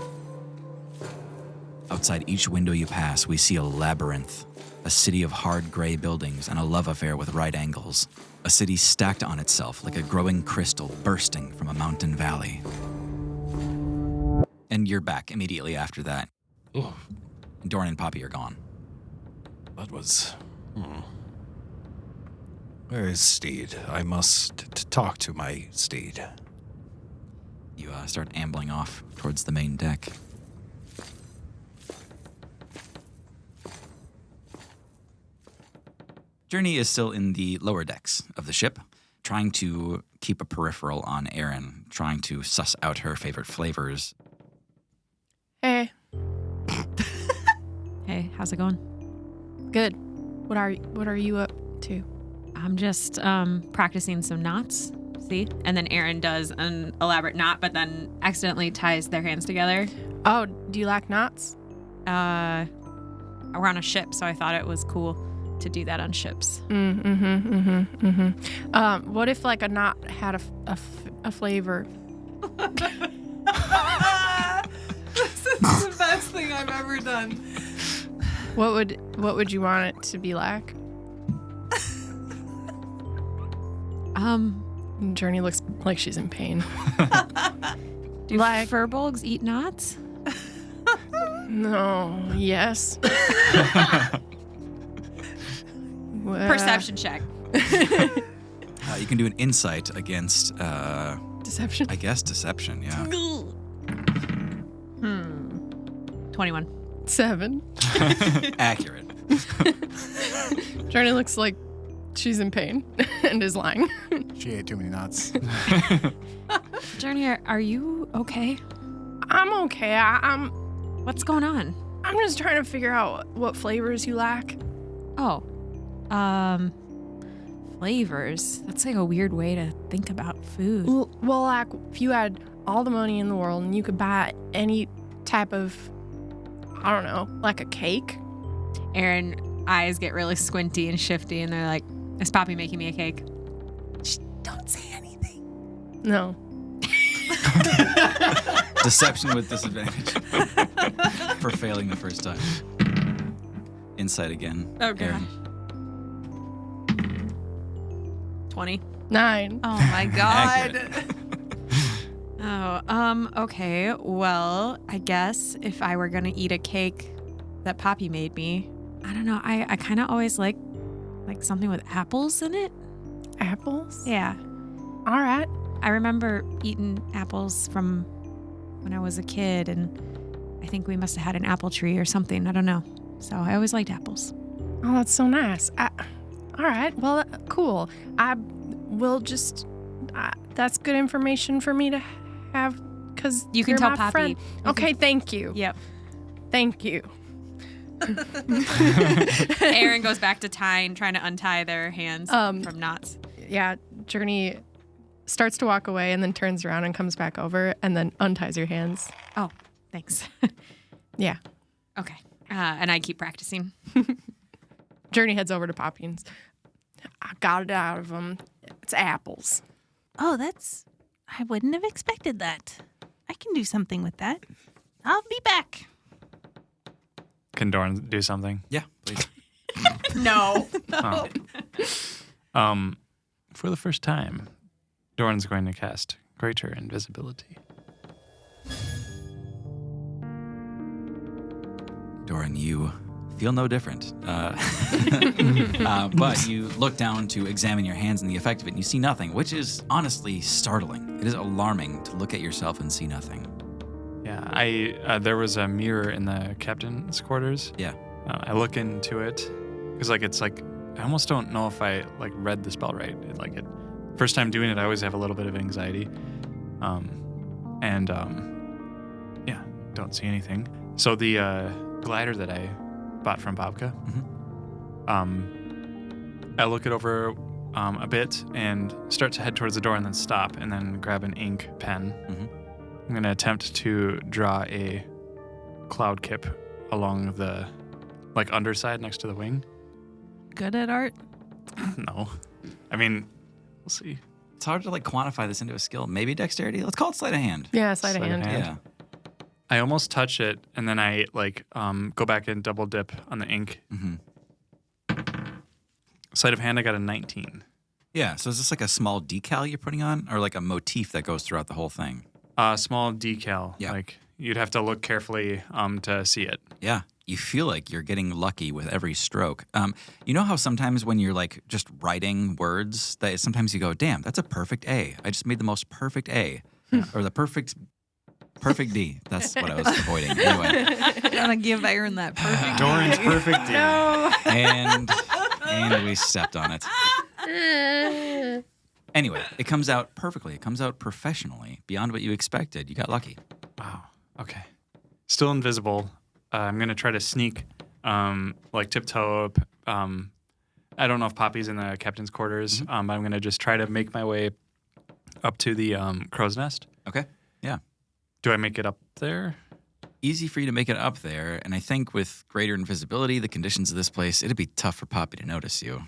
Outside each window you pass, we see a labyrinth, a city of hard gray buildings and a love affair with right angles. A city stacked on itself like a growing crystal bursting from a mountain valley. And you're back immediately after that. Oh, Doran and Poppy are gone. that was... Where is Steed? I must talk to my Steed. You start ambling off towards the main deck. Journey is still in the lower decks of the ship, trying to keep a peripheral on Erin, trying to suss out her favorite flavors. Hey, Hey, how's it going? good. What are you up to? I'm just practicing some knots. See? And then Aaron does an elaborate knot, but then accidentally ties their hands together. Oh, do you lack knots? We're on a ship, so I thought it was cool to do that on ships. What if like a knot had a flavor? This is the best thing I've ever done. What would you want it to be like? Journey looks like she's in pain. Do Like- furbolgs eat knots? No. Yes. Well, Perception check. You can do an insight against, Deception. I guess, deception, yeah. 21. 7. Accurate. Journey looks like she's in pain and is lying. She ate too many nuts. Journey, are you okay? I'm okay. I'm What's going on? just trying to figure out what flavors you lack. Oh, flavors. That's like a weird way to think about food. Well, like if you had all the money in the world and you could buy any type of, I don't know, like a cake. Aaron eyes get really squinty and shifty, and they're like, "Is Poppy making me a cake?" Don't say anything. No. Deception with disadvantage. For failing the first time. Insight again. Oh, God. Erin. 20. 9. Oh my god. Accurate. Oh, okay. Well, I guess if I were gonna eat a cake that Poppy made me, I don't know. I kind of always like something with apples in it. Apples? Yeah. All right. I remember eating apples from when I was a kid, and I think we must have had an apple tree or something. I don't know. So I always liked apples. Oh, that's so nice. All right. Well, cool. I will just. That's good information for me to have because You can you're tell my Poppy. friend. Okay, thank you. Yep. Thank you. Aaron goes back to trying to untie their hands from knots. Yeah, Journey starts to walk away and then turns around and comes back over and then unties your hands. Oh, thanks. Yeah. Okay. And I keep practicing. Journey heads over to Poppy and I got it out of him. It's apples. Oh, I wouldn't have expected that. I can do something with that. I'll be back. Can Doran do something? Yeah, please. No. Oh. For the first time, Doran's going to cast Greater Invisibility. Doran, you feel no different. But you look down to examine your hands and the effect of it, and you see nothing, which is honestly startling. It is alarming to look at yourself and see nothing. Yeah, there was a mirror in the captain's quarters. Yeah. I look into it because it's like I almost don't know if I read the spell right. First time doing it, I always have a little bit of anxiety, yeah, don't see anything. So the glider that I bought from Bobka, I look it over a bit and start to head towards the door and then stop and then grab an ink pen. I'm going to attempt to draw a cloud kip along the underside next to the wing. Good at art? No. I mean, we'll see. It's hard to quantify this into a skill. Maybe dexterity. Let's call it sleight of hand. Yeah, sleight of hand. Yeah. I almost touch it, and then I go back and double dip on the ink. Sleight of hand, I got a 19. Yeah. So is this a small decal you're putting on, or a motif that goes throughout the whole thing? Small decal. Yeah. You'd have to look carefully to see it. Yeah. You feel like you're getting lucky with every stroke. You know how sometimes when you're just writing words, that sometimes you go, damn, that's a perfect A. I just made the most perfect A. Or the perfect D. That's what I was avoiding. Anyway. Gotta give Aaron that perfect. Doran's perfect. No. And we stepped on it. Anyway, it comes out perfectly. It comes out professionally, beyond what you expected. You got lucky. Wow. Okay. Still invisible. I'm going to try to sneak, tiptoe up. I don't know if Poppy's in the captain's quarters, but I'm going to just try to make my way up to the crow's nest. Okay. Yeah. Do I make it up there? Easy for you to make it up there, and I think with greater invisibility, the conditions of this place, it'd be tough for Poppy to notice you.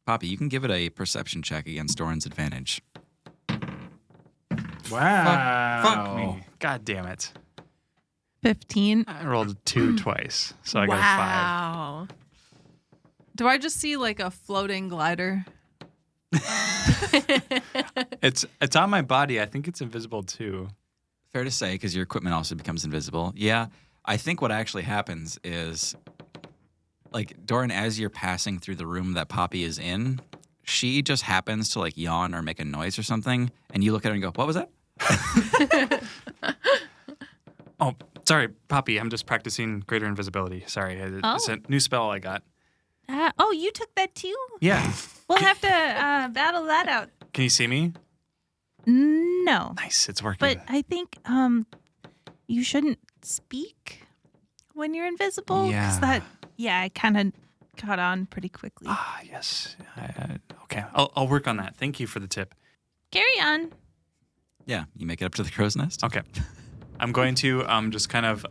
Poppy, you can give it a perception check against Doran's advantage. Wow. Fuck me. God damn it. 15. I rolled a 2 twice, so I got a 5. Wow. Do I just see a floating glider? It's on my body. I think it's invisible too. Fair to say, because your equipment also becomes invisible. Yeah, I think what actually happens is, Doran, as you're passing through the room that Poppy is in, she just happens to yawn or make a noise or something, and you look at her and go, what was that? Oh, sorry, Poppy. I'm just practicing greater invisibility. Sorry. It's a new spell I got. You took that too? Yeah. We'll have to battle that out. Can you see me? No. Nice. It's working. But I think you shouldn't speak when you're invisible. 'Cause Yeah. I kind of caught on pretty quickly. Ah, yes. Okay. I'll work on that. Thank you for the tip. Carry on. Yeah, you make it up to the crow's nest. Okay. I'm going to just kind of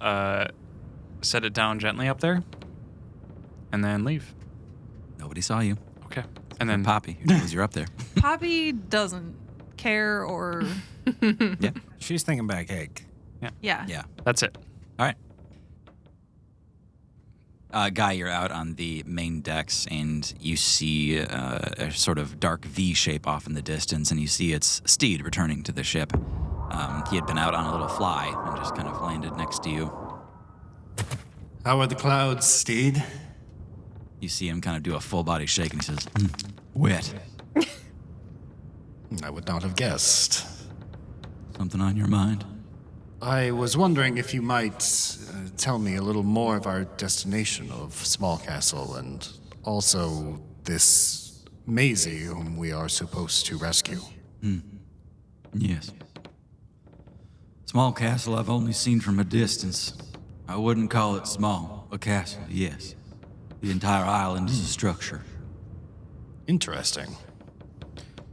set it down gently up there and then leave. Nobody saw you. Okay. And then Poppy, who knows you're up there. Poppy doesn't care or. Yeah. She's thinking back egg. Yeah. Yeah. That's it. All right. Guy, you're out on the main decks, and you see a sort of dark V shape off in the distance, and you see its steed returning to the ship. He had been out on a little fly and just kind of landed next to you. How are the clouds, Steed? You see him kind of do a full body shake, and he says, wet. I would not have guessed. Something on your mind? I was wondering if you might tell me a little more of our destination of Small Castle and also this Maisie whom we are supposed to rescue? Yes. Small castle I've only seen from a distance. I wouldn't call it small. A castle, yes. The entire island is a structure. Interesting.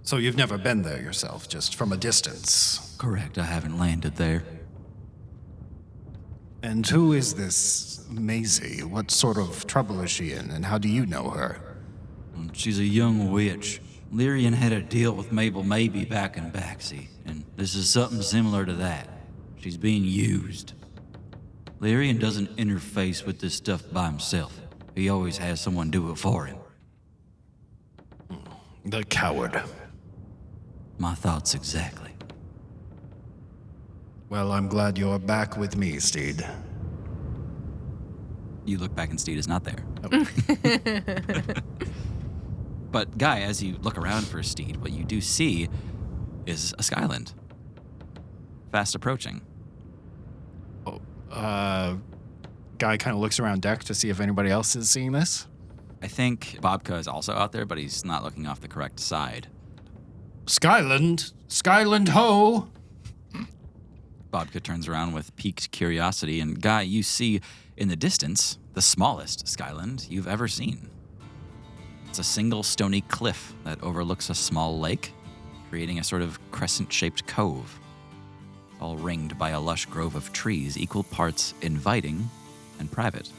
So you've never been there yourself, just from a distance? Correct, I haven't landed there. And who is this Maisie? What sort of trouble is she in, and how do you know her? She's a young witch. Lyrian had a deal with Mabel Maybe back in Baxi, and this is something similar to that. She's being used. Lyrian doesn't interface with this stuff by himself. He always has someone do it for him. The coward. My thoughts exactly. Well, I'm glad you're back with me, Steed. You look back and Steed is not there. But Guy, as you look around for Steed, what you do see is a Skyland. Fast approaching. Guy kind of looks around deck to see if anybody else is seeing this. I think Bobka is also out there, but he's not looking off the correct side. Skyland! Skyland ho! Bobka turns around with piqued curiosity, and Guy, you see in the distance the smallest Skyland you've ever seen. It's a single stony cliff that overlooks a small lake, creating a sort of crescent-shaped cove, all ringed by a lush grove of trees, equal parts inviting and private.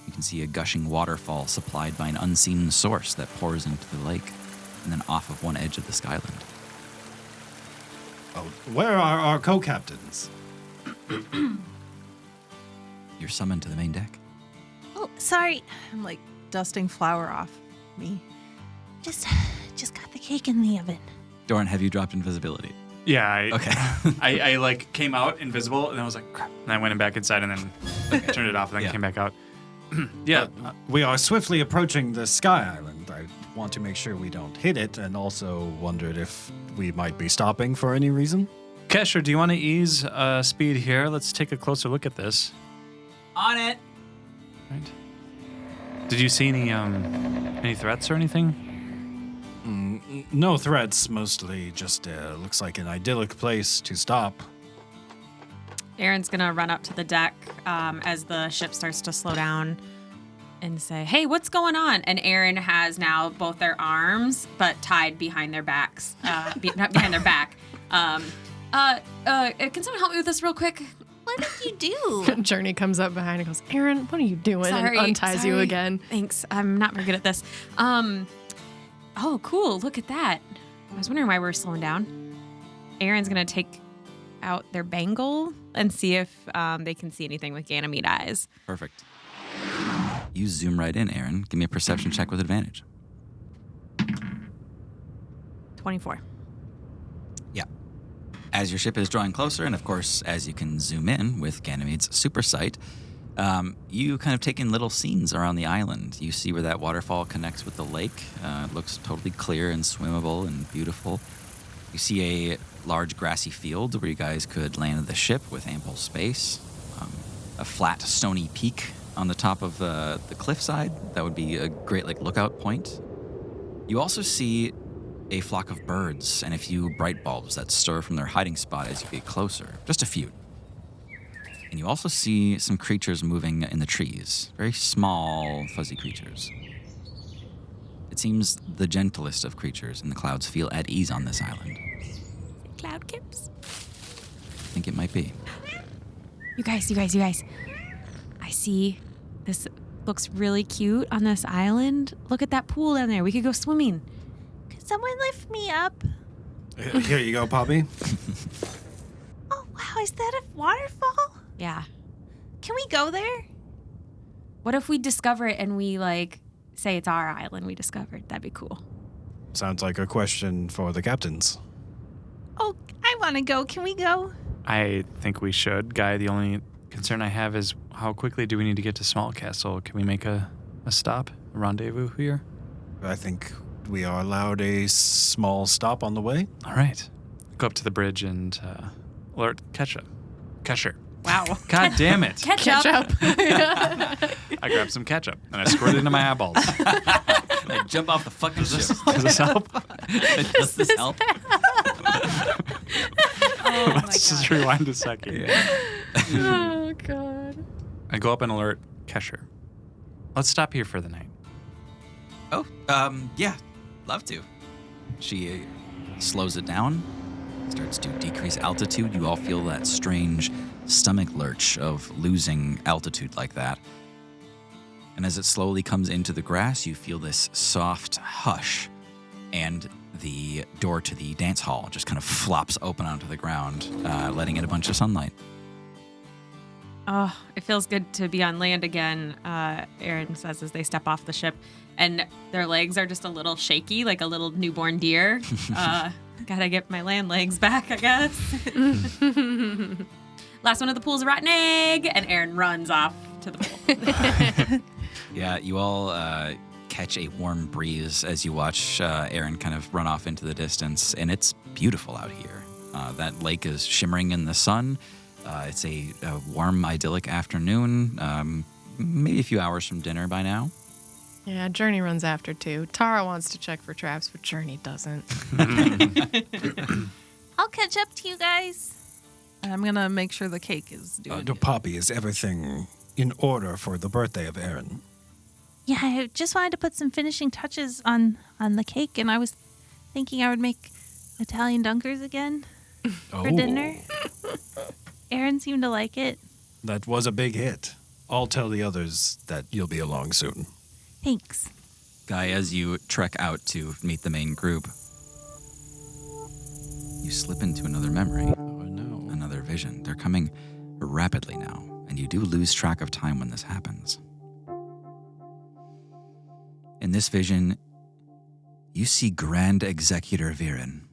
You can see a gushing waterfall supplied by an unseen source that pours into the lake, and then off of one edge of the Skyland. Oh, where are our co-captains? You're summoned to the main deck. Oh, sorry. I'm like dusting flour off me. Just got the cake in the oven. Doran, have you dropped invisibility? Yeah. Okay. I like came out invisible and I was like, crap. And I went back inside and then turned it off and then came back out. Yeah. We are swiftly approaching the Sky Island. I want to make sure we don't hit it, and also wondered if we might be stopping for any reason. Kesher, do you want to ease speed here? Let's take a closer look at this. On it. Right. Did you see any threats or anything? No threats, mostly just looks like an idyllic place to stop. Aaron's gonna run up to the deck as the ship starts to slow down and say, "Hey, what's going on?" And Aaron has now both their arms, but tied behind their backs, not behind their back. Can someone help me with this real quick? What did you do? Journey comes up behind and goes, Aaron, what are you doing? Sorry, and unties you again. Thanks. I'm not very good at this. Oh, cool. Look at that. I was wondering why we were slowing down. Aaron's gonna take out their bangle and see if they can see anything with Ganymede eyes. Perfect. You zoom right in, Aaron. Give me a perception check with advantage. 24. Yeah. As your ship is drawing closer, and of course, as you can zoom in with Ganymede's super sight, you kind of take in little scenes around the island. You see where that waterfall connects with the lake. It looks totally clear and swimmable and beautiful. You see a large grassy field where you guys could land the ship with ample space. A flat stony peak on the top of the cliffside. That would be a great lookout point. You also see a flock of birds and a few bright bulbs that stir from their hiding spot as you get closer. Just a few. And you also see some creatures moving in the trees. Very small, fuzzy creatures. It seems the gentlest of creatures, and the clouds feel at ease on this island. Cloud kips? I think it might be. You guys. I see this looks really cute on this island. Look at that pool down there. We could go swimming. Could someone lift me up? Here you go, Poppy. Oh, wow. Is that a waterfall? Yeah. Can we go there? What if we discover it and we say it's our island we discovered? That'd be cool. Sounds like a question for the captains. Oh, I want to go. Can we go? I think we should. Guy, the only concern I have is how quickly do we need to get to Small Castle? Can we make a stop, a rendezvous here? I think we are allowed a small stop on the way. All right. Go up to the bridge and alert Kesher. Wow. God damn it. Ketchup. I grabbed some ketchup and I squirted it into my eyeballs. Like, jump off the fucking ship. Does this help? Does this help? Let's just rewind a second. Oh, God. I go up and alert Kesher. Let's stop here for the night. Oh, yeah, love to. She slows it down, starts to decrease altitude. You all feel that strange stomach lurch of losing altitude like that. And as it slowly comes into the grass, you feel this soft hush, and the door to the dance hall just kind of flops open onto the ground, letting in a bunch of sunlight. Oh, it feels good to be on land again, Aaron says as they step off the ship. And their legs are just a little shaky, like a little newborn deer. Gotta get my land legs back, I guess. Last one of the pool's a rotten egg, and Aaron runs off to the pool. Yeah, you all catch a warm breeze as you watch Aaron kind of run off into the distance, and it's beautiful out here. That lake is shimmering in the sun. It's a warm, idyllic afternoon, maybe a few hours from dinner by now. Yeah, Journey runs after too. Tara wants to check for traps, but Journey doesn't. I'll catch up to you guys. And I'm going to make sure the cake is doing good. Poppy, is everything in order for the birthday of Aaron? Yeah, I just wanted to put some finishing touches on the cake, and I was thinking I would make Italian dunkers again for dinner. Aaron seemed to like it. That was a big hit. I'll tell the others that you'll be along soon. Thanks. Guy, as you trek out to meet the main group, you slip into another memory. Oh, no. Another vision. They're coming rapidly now, and you do lose track of time when this happens. In this vision, you see Grand Executor Viren.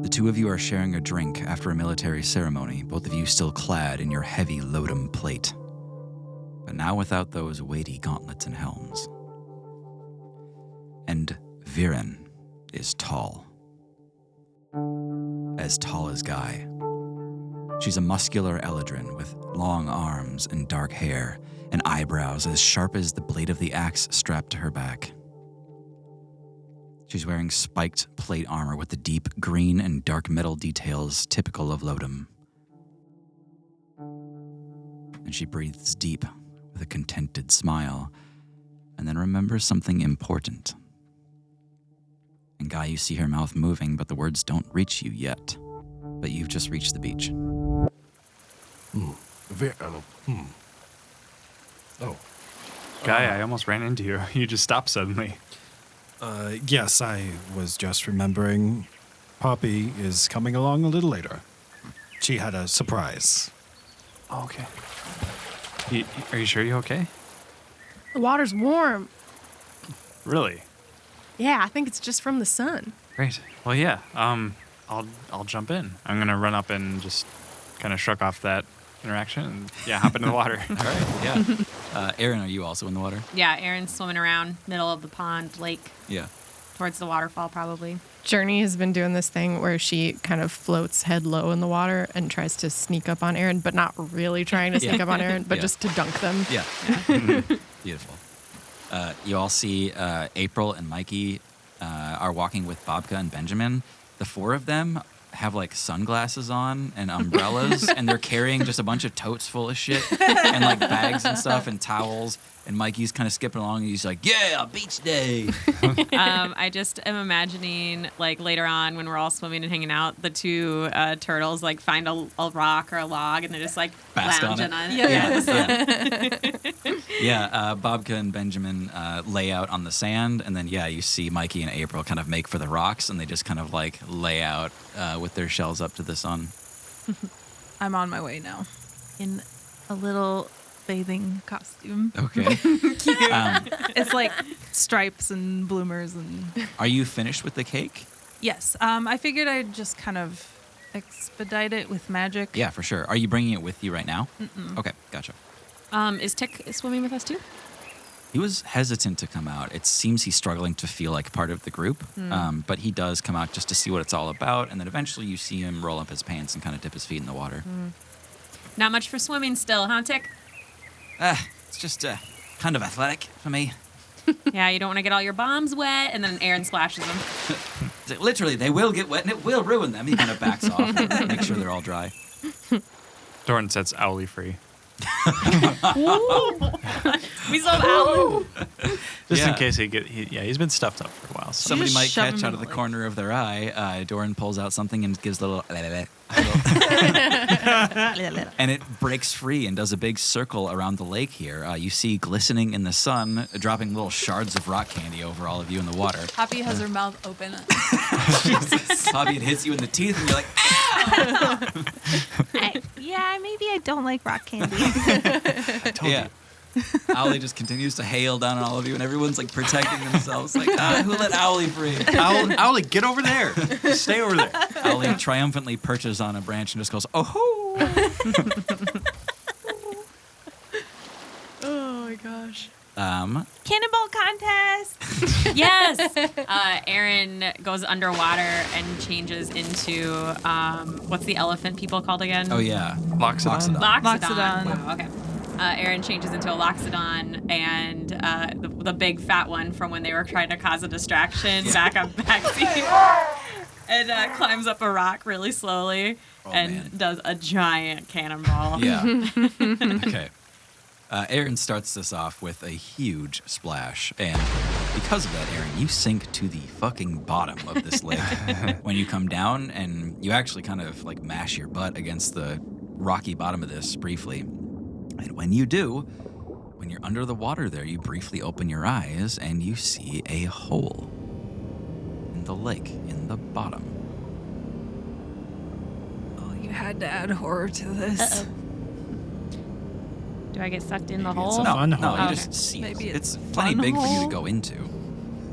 The two of you are sharing a drink after a military ceremony, both of you still clad in your heavy lodum plate, but now without those weighty gauntlets and helms. And Viren is tall. As tall as Guy. She's a muscular Eladrin with long arms and dark hair, and eyebrows as sharp as the blade of the axe strapped to her back. She's wearing spiked plate armor with the deep green and dark metal details typical of Lodum. And she breathes deep with a contented smile, and then remembers something important. And Guy, you see her mouth moving, but the words don't reach you yet. But you've just reached the beach. Oh, Guy, I almost ran into you. You just stopped suddenly. Yes, I was just remembering Poppy is coming along a little later. She had a surprise. Oh, okay. Are you sure you're okay? The water's warm. Really? Yeah, I think it's just from the sun. Great. Well, yeah. I'll jump in. I'm gonna run up and just kind of shrug off that interaction and hop into the water. All right, yeah. Aaron, are you also in the water? Yeah, Aaron's swimming around middle of the pond, lake, Yeah. towards the waterfall probably. Journey has been doing this thing where she kind of floats head low in the water and tries to sneak up on Aaron, but not really trying to sneak up on Aaron, but Yeah. just to dunk them. Yeah. Beautiful. You all see April and Mikey are walking with Bobka and Benjamin. The four of them have like sunglasses on and umbrellas, and they're carrying just a bunch of totes full of shit and like bags and stuff and towels. And Mikey's kind of skipping along, and he's like, "Yeah, beach day." I just am imagining, like, later on when we're all swimming and hanging out, the two turtles, like, find a rock or a log, and they're just, like, Bask on lounging it. on it. Yeah, Bobka and Benjamin lay out on the sand, and then, you see Mikey and April kind of make for the rocks, and they just kind of, like, lay out with their shells up to the sun. I'm on my way now in a little bathing costume. Okay. It's like stripes and bloomers and... Are you finished with the cake? Yes. I figured I'd just kind of expedite it with magic. Yeah, for sure. Are you bringing it with you right now? Mm-mm. Okay, gotcha. Is Tick swimming with us, too? He was hesitant to come out. It seems he's struggling to feel like part of the group, but he does come out just to see what it's all about, and then eventually you see him roll up his pants and kind of dip his feet in the water. Not much for swimming still, huh, Tick? It's just kind of athletic for me. Yeah, you don't want to get all your bombs wet, and then Aaron splashes them. It's like, literally, they will get wet and it will ruin them. He kind of backs off, make sure they're all dry. Doran sets Owly free. We saw Alan. Just Yeah. in case he's been stuffed up for a while. So. Somebody just might shove catch him out in of the the lake. corner of their eye. Doran pulls out something and gives a little and it breaks free and does a big circle around the lake here. You see glistening in the sun, dropping little shards of rock candy over all of you in the water. Poppy has her mouth open. Poppy, it hits you in the teeth and you're like, ah! Yeah, maybe I don't like rock candy. Yeah. Owly just continues to hail down on all of you, and everyone's like protecting themselves. Like, who let Owly free? Owly, get over there. Stay over there. Owly triumphantly perches on a branch and just goes, oh ho! Oh my gosh. Cannonball contest. Yes. Aaron goes underwater and changes into what's the elephant people called again? Oh yeah, Loxodon. Loxodon. Wow, okay. Aaron changes into a Loxodon, and the big fat one from when they were trying to cause a distraction back on backseat, and climbs up a rock really slowly and does a giant cannonball. Yeah. Okay. Aaron starts this off with a huge splash, and because of that, Aaron, you sink to the fucking bottom of this lake when you come down, and you actually kind of like mash your butt against the rocky bottom of this briefly. And when you do, when you're under the water there, you briefly open your eyes and you see a hole in the lake in the bottom. Oh, you had to add horror to this. Do I get sucked in the It's hole? a fun No, hole. you Okay. just see Maybe it. it's It's plenty fun big for you hole? to go into.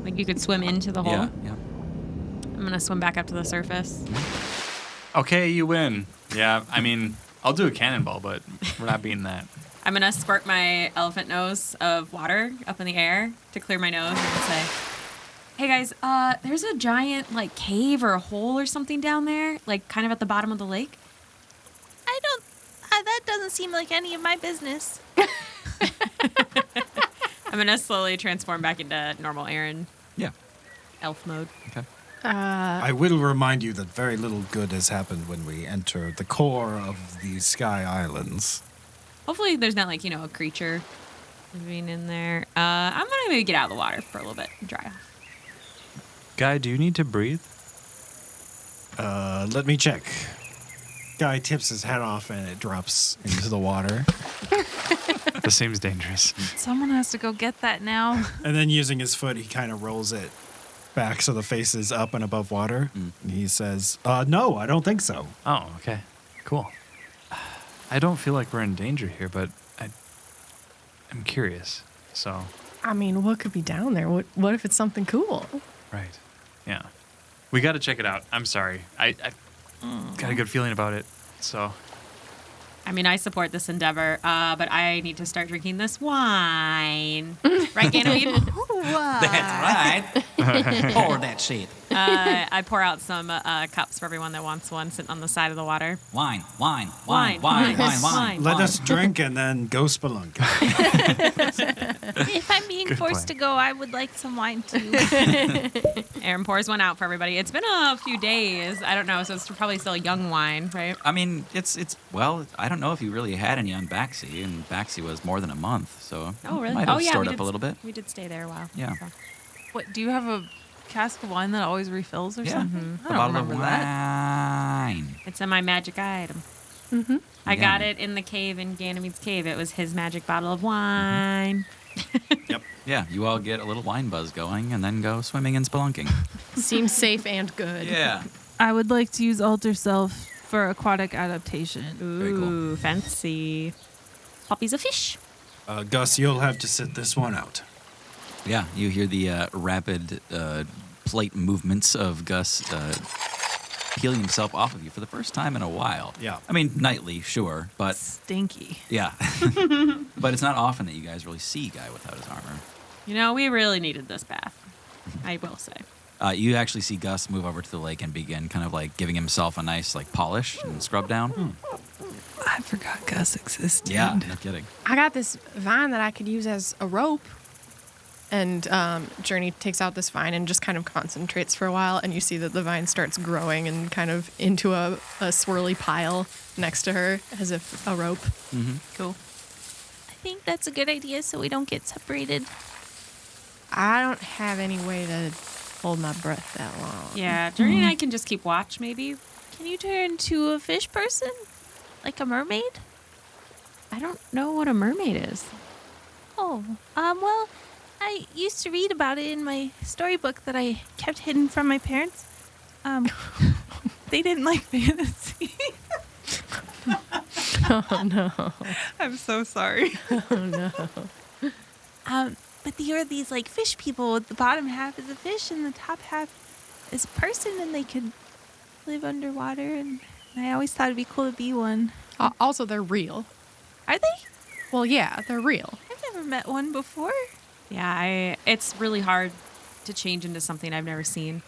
Like you could swim into the hole? Yeah, yeah. I'm going to swim back up to the surface. Okay, you win. Yeah, I mean, I'll do a cannonball, but we're not beating that. I'm going to squirt my elephant nose of water up in the air to clear my nose and say, hey guys, there's a giant like cave or a hole or something down there, like kind of at the bottom of the lake. I don't. That doesn't seem like any of my business. I'm going to slowly transform back into normal Aaron Yeah. elf mode. Okay. I will remind you that very little good has happened when we enter the core of the Sky Islands. Hopefully there's not like, a creature living in there. I'm going to maybe get out of the water for a little bit and dry off. Guy, do you need to breathe? Let me check. Guy tips his head off and it drops into the water. This seems dangerous. Someone has to go get that now. And then using his foot, he kind of rolls it back so the face is up and above water. And he says, no, I don't think so. Oh, okay. Cool. I don't feel like we're in danger here, but I'm curious. So, I mean, what could be down there? What if it's something cool? right. Yeah. We got to check it out. I'm sorry. I got a good feeling about it. So, I mean, I support this endeavor, but I need to start drinking this wine. Right, Ganymede? That's right. Pour that shit. I pour out some cups for everyone that wants one sitting on the side of the water. Wine, wine, Wine, wine, wine, wine, wine, wine. Let us drink and then go spelunking. If I'm being Good forced plan. to go, I would like some wine too. Aaron pours one out for everybody. It's been a few days. I don't know, so it's probably still young wine, right? I mean, it's well, I don't know if you really had any on Baxi, and Baxi was more than a month, so Oh, really? might have Oh, yeah, stored we up did a little bit. We did stay there a while. Yeah. So. What, do you have a cask of wine that always refills or Yeah, something? a I don't bottle of remember that. wine. It's in my magic item. Mm-hmm. I got Yeah. it in the cave in Ganymede's cave. It was his magic bottle of wine. Yep. Yeah, you all get a little wine buzz going, and then go swimming and spelunking. Seems safe and good. Yeah. I would like to use Alter Self for aquatic adaptation. Very cool. Ooh, fancy. Poppy's a fish. Gus, you'll have to sit this one out. Yeah, you hear the rapid plate movements of Gus peeling himself off of you for the first time in a while. Yeah. I mean, nightly, sure, but Stinky. yeah. But it's not often that you guys really see a guy without his armor. You know, we really needed this bath. I will say. You actually see Gus move over to the lake and begin kind of like giving himself a nice like polish and scrub down. I forgot Gus existed. Yeah, no kidding. I got this vine that I could use as a rope. And Journey takes out this vine and just kind of concentrates for a while. And you see that the vine starts growing and kind of into a swirly pile next to her as if a rope. Cool. I think that's a good idea so we don't get separated. I don't have any way to hold my breath that long. Yeah, Journey and I can just keep watch, maybe. Can you turn to a fish person? Like a mermaid? I don't know what a mermaid is. Oh, well, I used to read about it in my storybook that I kept hidden from my parents. They didn't like fantasy. Oh, no. I'm so sorry. Oh, no. But there are these like fish people with the bottom half is a fish and the top half is a person and they could live underwater and I always thought it'd be cool to be one. Also, they're real. Are they? Well, yeah, they're real. I've never met one before. Yeah, it's really hard to change into something I've never seen.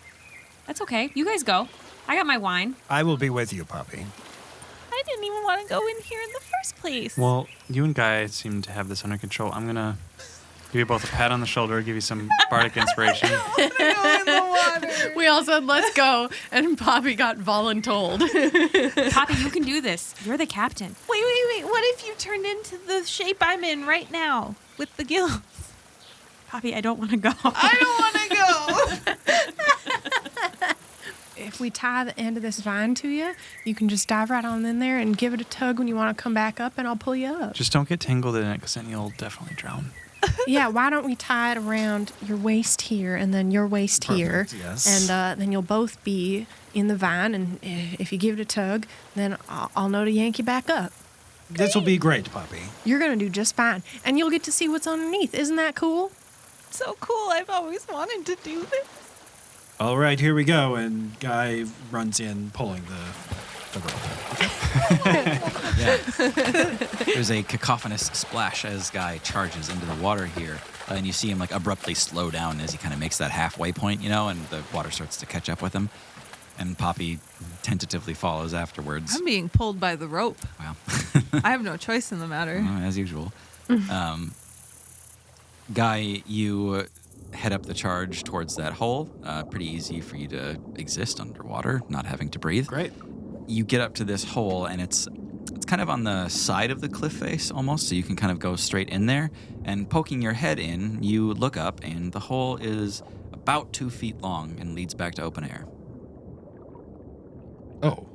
That's okay. You guys go. I got my wine. I will be with you, Poppy. I didn't even want to go in here in the first place. Well, you and Guy seem to have this under control. I'm going to give you both a pat on the shoulder, give you some bardic inspiration. We all said, let's go. And Poppy got voluntold. Poppy, you can do this. You're the captain. Wait. What if you turned into the shape I'm in right now with the gills? Poppy, I don't want to go. I don't want to go. If we tie the end of this vine to you, you can just dive right on in there and give it a tug when you want to come back up, and I'll pull you up. Just don't get tangled in it, because then you'll definitely drown. Yeah, why don't we tie it around your waist here and then your waist here? Yes. And then you'll both be in the vine, and if you give it a tug, then I'll know to yank you back up. This will be great, Poppy. You're going to do just fine, and you'll get to see what's underneath. Isn't that cool? So cool. I've always wanted to do this. All right, here we go. And Guy runs in, pulling the rope. There's a cacophonous splash as Guy charges into the water here. And you see him like abruptly slow down as he kind of makes that halfway point, and the water starts to catch up with him. And Poppy tentatively follows afterwards. I'm being pulled by the rope. Wow. I have no choice in the matter. As usual. Guy, you head up the charge towards that hole. Pretty easy for you to exist underwater, not having to breathe. Great. You get up to this hole, and it's kind of on the side of the cliff face almost, so you can kind of go straight in there. And poking your head in, you look up, and the hole is about 2 feet long and leads back to open air. Oh.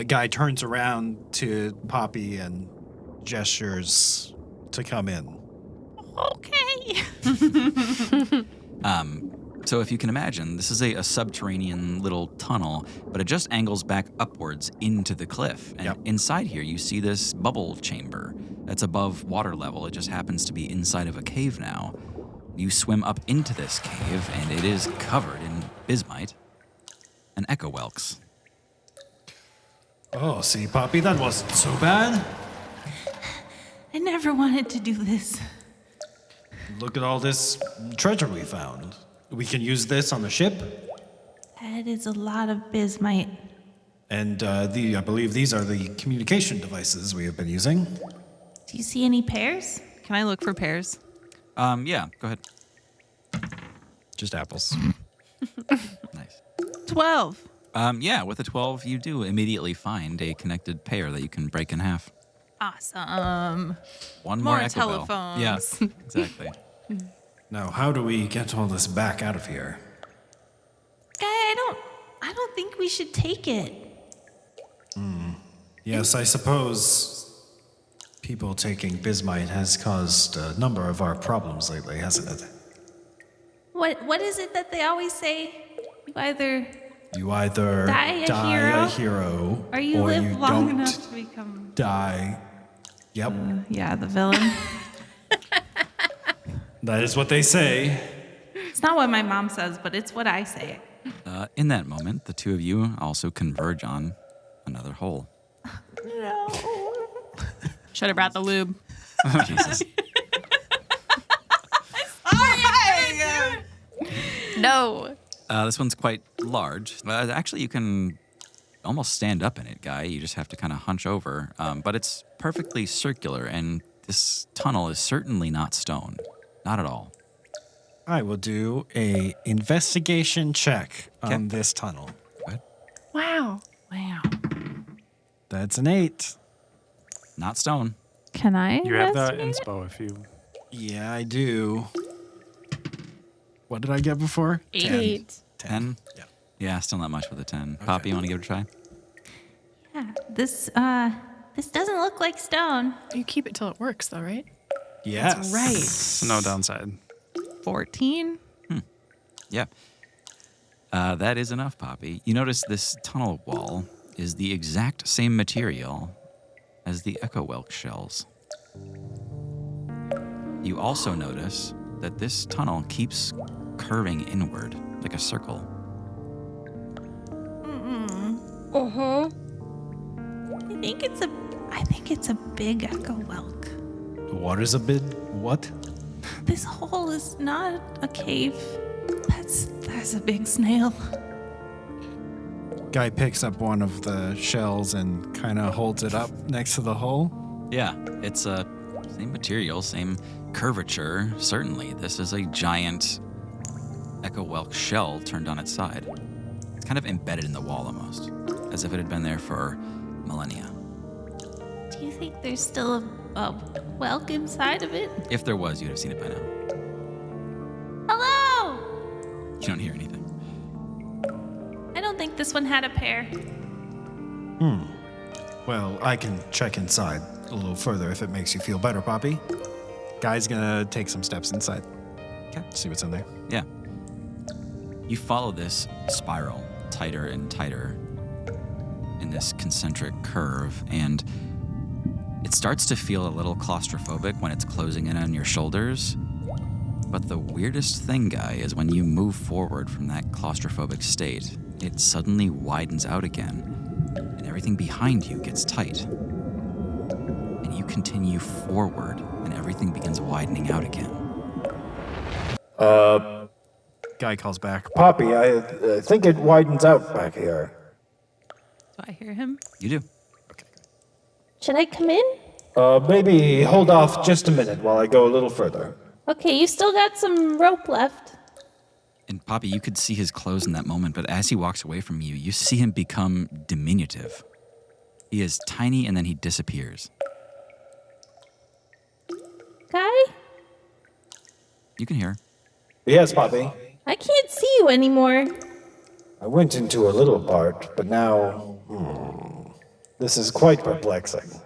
Guy turns around to Poppy and gestures to come in. Okay. So if you can imagine, this is a subterranean little tunnel, but it just angles back upwards into the cliff. And inside here, you see this bubble chamber that's above water level. It just happens to be inside of a cave now. You swim up into this cave, and it is covered in bismite and echo whelks. Oh, see, Poppy, that wasn't so bad. I never wanted to do this. Look at all this treasure we found. We can use this on the ship. That is a lot of bismite. And I believe these are the communication devices we have been using. Do you see any pears? Can I look for pears? Yeah, go ahead. Just apples. Nice. 12. Yeah, with a 12, you do immediately find a connected pair that you can break in half. Awesome. One more More echo bell. telephones. Yeah, exactly. Now, how do we get all this back out of here? Guy, I don't think we should take it. Yes, I suppose people taking bismite has caused a number of our problems lately, hasn't it? What is it that they always say? You either Die a hero, or you live you long don't enough to become die. Yep, Yeah, the villain. that is what they say. It's not what my mom says, but it's what I say. In that moment, the two of you also converge on another hole. Should have brought the lube. Jesus. No. This one's quite large. Actually, you can almost stand up in it, Guy. You just have to kind of hunch over. But it's perfectly circular, and this tunnel is certainly not stone. Not at all. I will do a investigation check on this tunnel. Wow. Wow. That's an 8. Not stone. Can I? You have the investigate? inspo if you. Yeah, I do. What did I get before? 8. 10? Yeah. Yeah, still not much with a 10. Poppy, you want to give it a try? Yeah. This doesn't look like stone. You keep it till it works, though, right? Yes. Right. So no downside. 14. Yeah. That is enough, Poppy. You notice this tunnel wall is the exact same material as the Echo Whelk shells. You also notice that this tunnel keeps curving inward like a circle. I think it's a big Echo Whelk. The water's a bit what? This hole is not a cave. That's a big snail. Guy picks up one of the shells and kind of holds it up next to the hole. Yeah, it's same material, same curvature. Certainly, this is a giant Echo Whelk shell turned on its side. It's kind of embedded in the wall almost, as if it had been there for millennia. Do you think there's still a whelk inside of it? If there was, you'd have seen it by now. Hello! You don't hear anything. I don't think this one had a pair. Well, I can check inside a little further if it makes you feel better, Poppy. Guy's gonna take some steps inside. Okay. See what's in there. Yeah. You follow this spiral tighter and tighter in this concentric curve, and it starts to feel a little claustrophobic when it's closing in on your shoulders. But the weirdest thing, Guy, is when you move forward from that claustrophobic state, it suddenly widens out again, and everything behind you gets tight. And you continue forward, and everything begins widening out again. Guy calls back. Poppy, I think it widens out back here. Do I hear him? You do. Should I come in? Maybe hold off just a minute while I go a little further. Okay, you still got some rope left. And Poppy, you could see his clothes in that moment, but as he walks away from you, you see him become diminutive. He is tiny and then he disappears. Guy? You can hear. Yes, Poppy. I can't see you anymore. I went into a little part, but now... this is quite perplexing.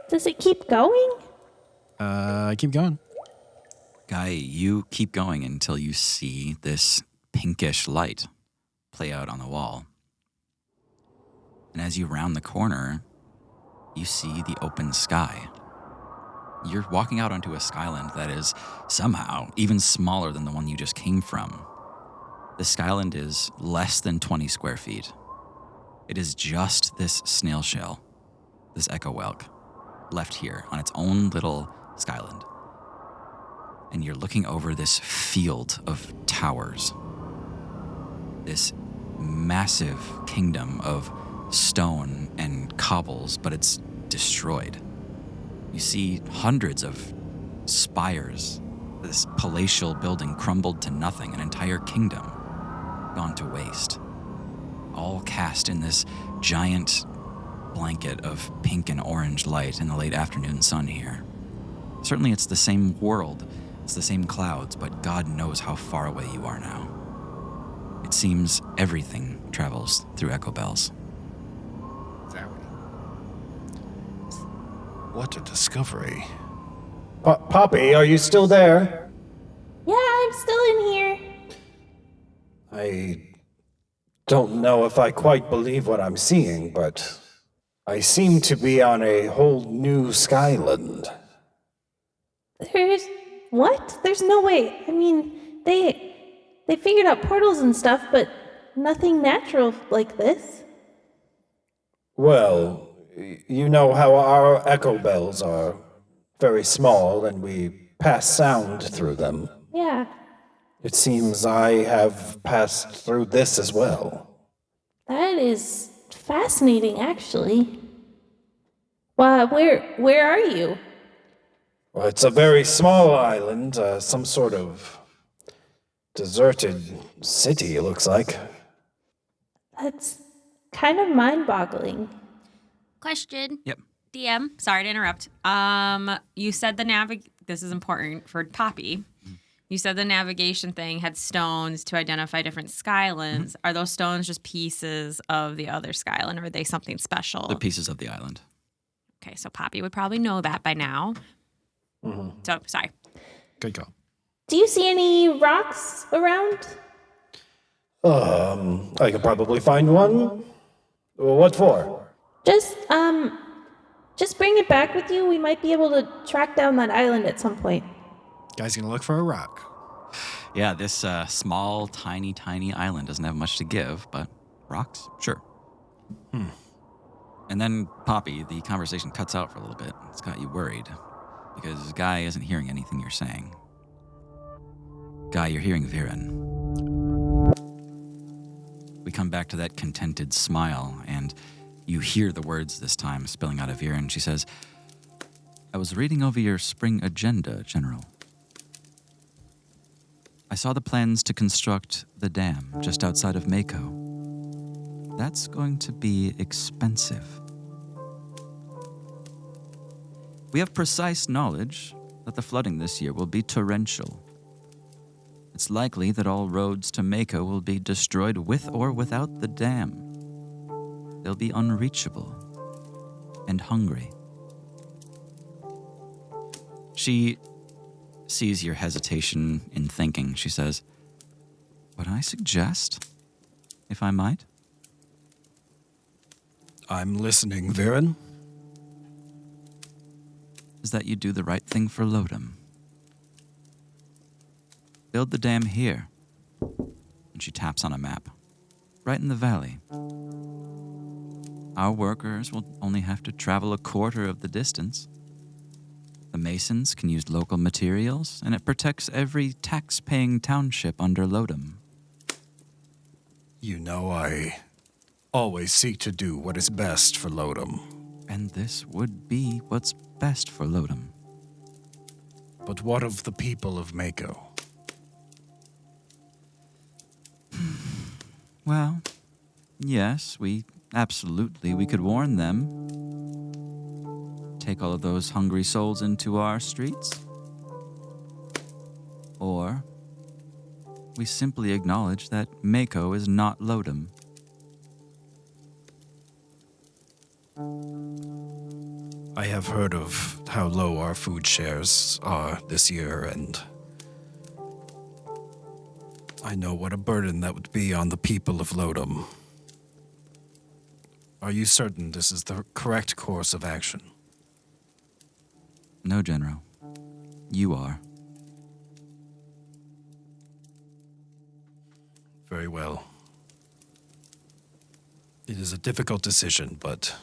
Does it keep going? Keep going. Guy, you keep going until you see this pinkish light play out on the wall. And as you round the corner, you see the open sky. You're walking out onto a Skyland that is somehow even smaller than the one you just came from. The Skyland is less than 20 square feet. It is just this snail shell, this Echo Whelk, left here on its own little Skyland. And you're looking over this field of towers, this massive kingdom of stone and cobbles, but it's destroyed. You see hundreds of spires, this palatial building crumbled to nothing, an entire kingdom gone to waste, all cast in this giant blanket of pink and orange light in the late afternoon sun here. Certainly it's the same world, it's the same clouds, but God knows how far away you are now. It seems everything travels through echo bells. What a discovery. Poppy, are you still there? Yeah, I'm still in here. I don't know if I quite believe what I'm seeing, but I seem to be on a whole new Skyland. There's... What? There's no way. I mean, They figured out portals and stuff, but nothing natural like this. Well, you know how our echo bells are very small and we pass sound through them. Yeah. It seems I have passed through this as well. That is fascinating, actually. Well, where are you? Well, it's a very small island, some sort of deserted city, it looks like. That's kind of mind-boggling. Question. Yep. DM, sorry to interrupt. You said this is important for Poppy. You said the navigation thing had stones to identify different Skylands. Are those stones just pieces of the other Skyland, or are they something special? The pieces of the island. Okay, so Poppy would probably know that by now. So, sorry. Good call. Do you see any rocks around? I could probably find one. What for? Just bring it back with you. We might be able to track down that island at some point. Guy's gonna look for a rock. Yeah, this small, tiny island doesn't have much to give, but rocks, sure. And then, Poppy, the conversation cuts out for a little bit. It's got you worried, because Guy isn't hearing anything you're saying. Guy, you're hearing Viren. We come back to that contented smile, and you hear the words this time spilling out of Viren. She says, I was reading over your spring agenda, General. I saw the plans to construct the dam just outside of Mako. That's going to be expensive. We have precise knowledge that the flooding this year will be torrential. It's likely that all roads to Mako will be destroyed with or without the dam. They'll be unreachable and hungry. She sees your hesitation in thinking. She says, what I suggest, if I might? I'm listening, Viren. Is that you do the right thing for Lodom. Build the dam here. And she taps on a map. Right in the valley. Our workers will only have to travel a quarter of the distance. The masons can use local materials, and it protects every tax-paying township under Lodom. You know, I always seek to do what is best for Lodom. And this would be what's best for Lodom. But what of the people of Mako? Well, yes, we could warn them. Take all of those hungry souls into our streets. Or we simply acknowledge that Mako is not Lodom. I have heard of how low our food shares are this year, and I know what a burden that would be on the people of Lodom. Are you certain this is the correct course of action? No, General. You are. Very well. It is a difficult decision, but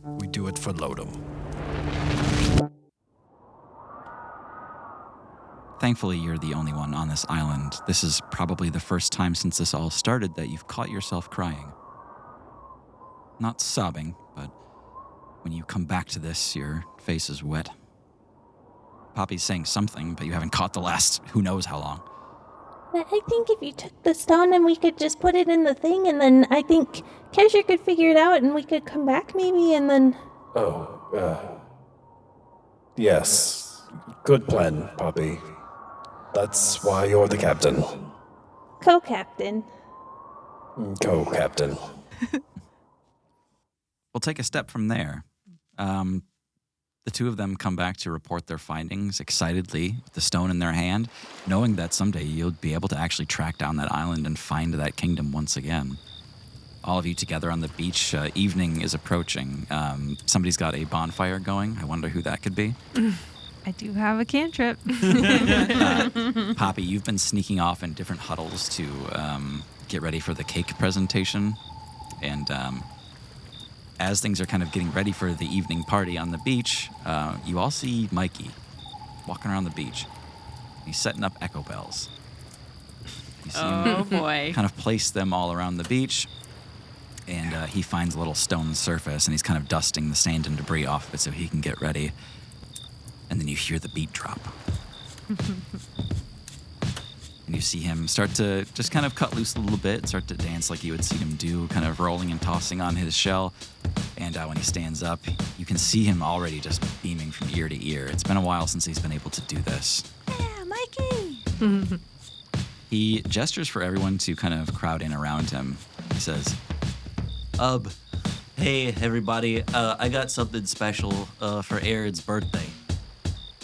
we do it for Lodom. Thankfully, you're the only one on this island. This is probably the first time since this all started that you've caught yourself crying. Not sobbing, but when you come back to this, your face is wet. Poppy's saying something, but you haven't caught the last who knows how long. I think if you took the stone and we could just put it in the thing, and then I think Kesher could figure it out and we could come back maybe, and then... Yes. Good plan, Poppy. That's why you're the captain. Co-captain. Co-captain. We'll take a step from there. The two of them come back to report their findings excitedly, with the stone in their hand, knowing that someday you'll be able to actually track down that island and find that kingdom once again. All of you together on the beach. Evening is approaching. Somebody's got a bonfire going. I wonder who that could be. I I do have a cantrip. Poppy, you've been sneaking off in different huddles to get ready for the cake presentation. And as things are kind of getting ready for the evening party on the beach, you all see Mikey walking around the beach. He's setting up echo bells. You see him boy. kind of place them all around the beach. And he finds a little stone surface, and he's kind of dusting the sand and debris off of it so he can get ready. And then you hear the beat drop. And you see him start to just kind of cut loose a little bit, start to dance like you would see him do, kind of rolling and tossing on his shell. And when he stands up, you can see him already just beaming from ear to ear. It's been a while since he's been able to do this. Yeah, Mikey. He gestures for everyone to kind of crowd in around him. He says, Hey, everybody. I got something special for Aaron's birthday.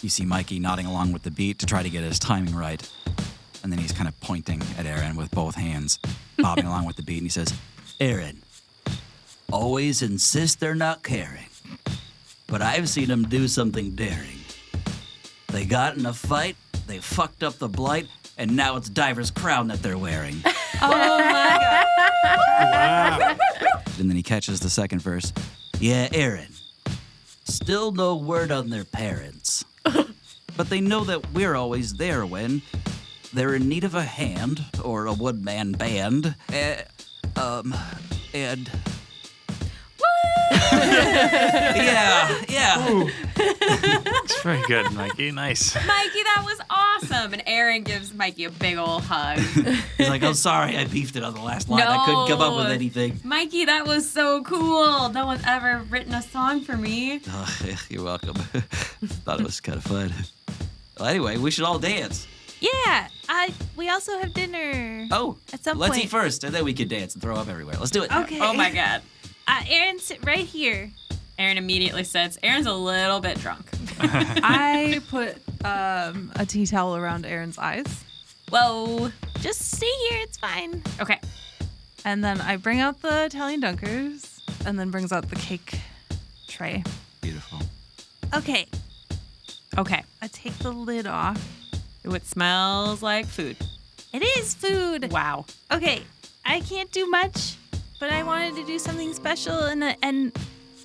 you see Mikey nodding along with the beat to try to get his timing right. And then he's kind of pointing at Aaron with both hands, bobbing along with the beat, and he says, Aaron, always insist they're not caring. But I've seen them do something daring. They got in a fight, they fucked up the blight, and now it's Diver's crown that they're wearing. Oh my God. Wow. And then he catches the second verse. Yeah, Aaron. Still no word on their parents. But they know that we're always there when they're in need of a hand or a one-man band. And... yeah. It's very good, Mikey. Nice. Mikey, that was awesome. And Aaron gives Mikey a big ol' hug. He's like, I'm sorry, I beefed it on the last line. I couldn't come up with anything. Mikey, that was so cool. No one's ever written a song for me. Oh, you're welcome. Thought it was kind of fun. Well, anyway, we should all dance. Yeah, we also have dinner. Oh, At some let's point. eat first, and then we can dance and throw up everywhere. Let's do it. Okay. Oh my God. Aaron, sit right here. Aaron immediately sits. Aaron's a little bit drunk. I put a tea towel around Aaron's eyes. Whoa. Just stay here. It's fine. Okay. And then I bring out the Italian dunkers and then brings out the cake tray. Beautiful. Okay. Okay. I take the lid off. Ooh, it smells like food. It is food. Wow. Okay. I can't do much, but I wanted to do something special, and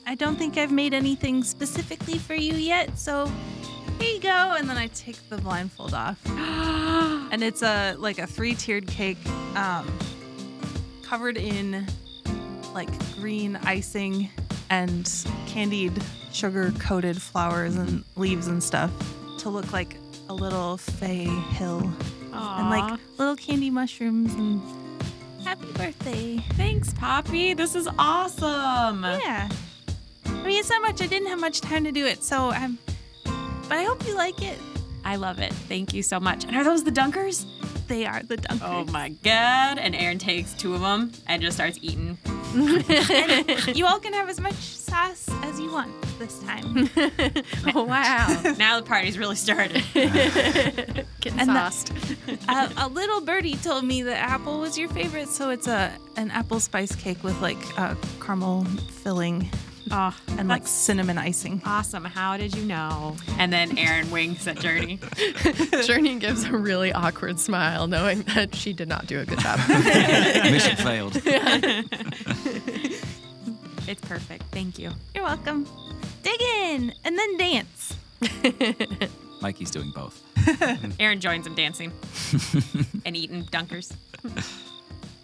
I don't think I've made anything specifically for you yet, so here you go. And then I take the blindfold off. And it's a 3-tiered cake covered in like green icing and candied sugar-coated flowers and leaves and stuff to look like a little fey hill. And like little candy mushrooms and happy birthday. Thanks, Poppy. This is awesome. Yeah. I mean, it's not much. I didn't have much time to do it, so but I hope you like it. I love it. Thank you so much. And are those the dunkers? They are the dunkers. Oh my God. And Aaron takes 2 of them and just starts eating. And you all can have as much sauce as you want this time. Oh, wow. Now the party's really started. Getting And sauced. A little birdie told me that apple was your favorite, so it's an apple spice cake with like caramel filling Oh, and like cinnamon icing. awesome. How did you know? And then Aaron winks at Journey. Journey gives a really awkward smile, knowing that she did not do a good job. Mission failed. It's perfect. Thank you. You're welcome. Dig in and then dance. Mikey's doing both. Aaron joins him dancing and eating dunkers.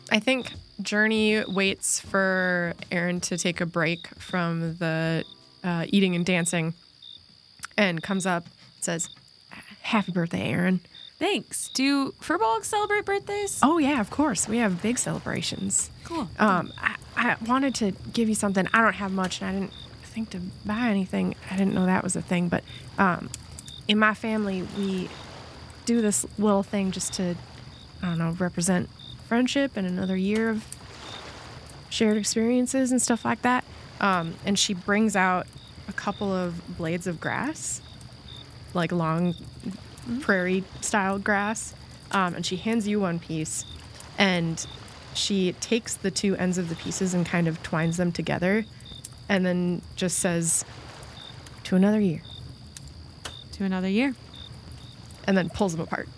I think Journey waits for Aaron to take a break from the eating and dancing and comes up and says, Happy birthday, Aaron. Thanks. Do furbolgs celebrate birthdays? Oh, yeah, of course. We have big celebrations. Cool. I wanted to give you something. I don't have much, and I didn't think to buy anything. I didn't know that was a thing. But in my family, we do this little thing just to, I don't know, represent friendship and another year of shared experiences and stuff like that. And she brings out a couple of blades of grass, like long prairie-style grass, and she hands you one piece, and she takes the 2 ends of the pieces and kind of twines them together, and then just says, to another year. to another year. And then pulls them apart.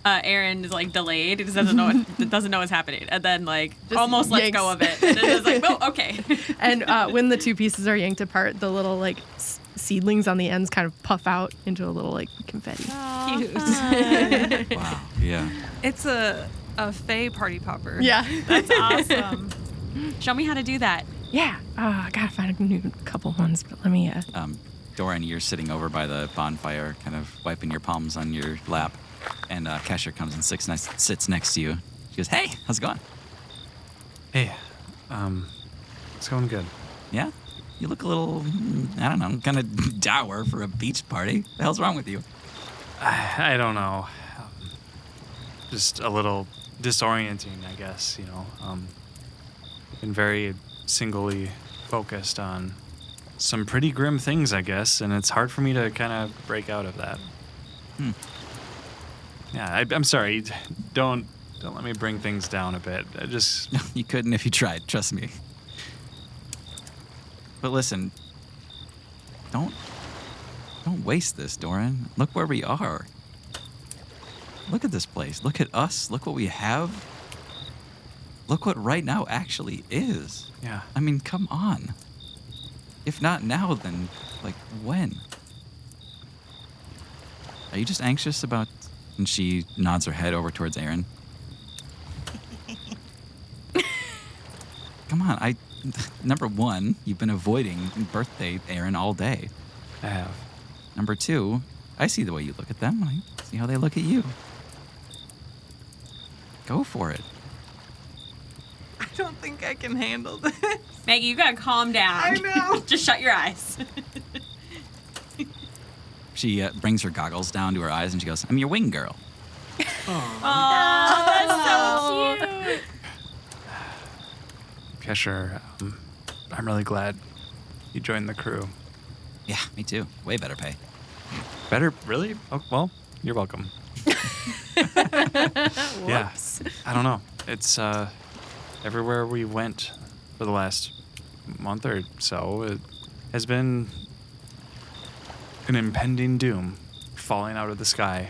Aaron is like delayed. He just doesn't know what's happening, and then like Just almost lets yanks. go of it. And then it's like, oh, okay. And when the two pieces are yanked apart, the little like seedlings on the ends kind of puff out into a little like confetti. Cute. Wow. Yeah. It's a Fae party popper. Yeah. That's awesome. Show me how to do that. Yeah. I gotta find a new couple ones, but let me. Doran, you're sitting over by the bonfire, kind of wiping your palms on your lap, and Kesher comes and sits next to you. She goes, "Hey, how's it going?" Hey, it's going good. Yeah? You look a little, I don't know, kind of dour for a beach party. What the hell's wrong with you? I don't know. Just a little disorienting, I guess, you know. Been very singly focused on some pretty grim things, I guess, and it's hard for me to kind of break out of that. Yeah, I'm sorry. Don't let me bring things down a bit. I just... You couldn't if you tried, trust me. But listen, don't waste this, Doran. Look where we are. Look at this place. Look at us. Look what we have. Look what right now actually is. Yeah. I mean, come on. If not now, then, like, when? Are you just anxious about... And she nods her head over towards Aaron. Come on, Number one, you've been avoiding birthday Aaron all day. I have. Number two, I see the way you look at them. I see how they look at you. Go for it. I don't think I can handle this. Maggie, you gotta calm down. I know. Just shut your eyes. She brings her goggles down to her eyes and she goes, "I'm your wing girl." Oh, that's so cute. Kesher, I'm really glad you joined the crew. Yeah, me too. Way better pay. Better? Really? Oh, well, you're welcome. Yeah, I don't know. It's everywhere we went for the last month or so, it has been an impending doom falling out of the sky,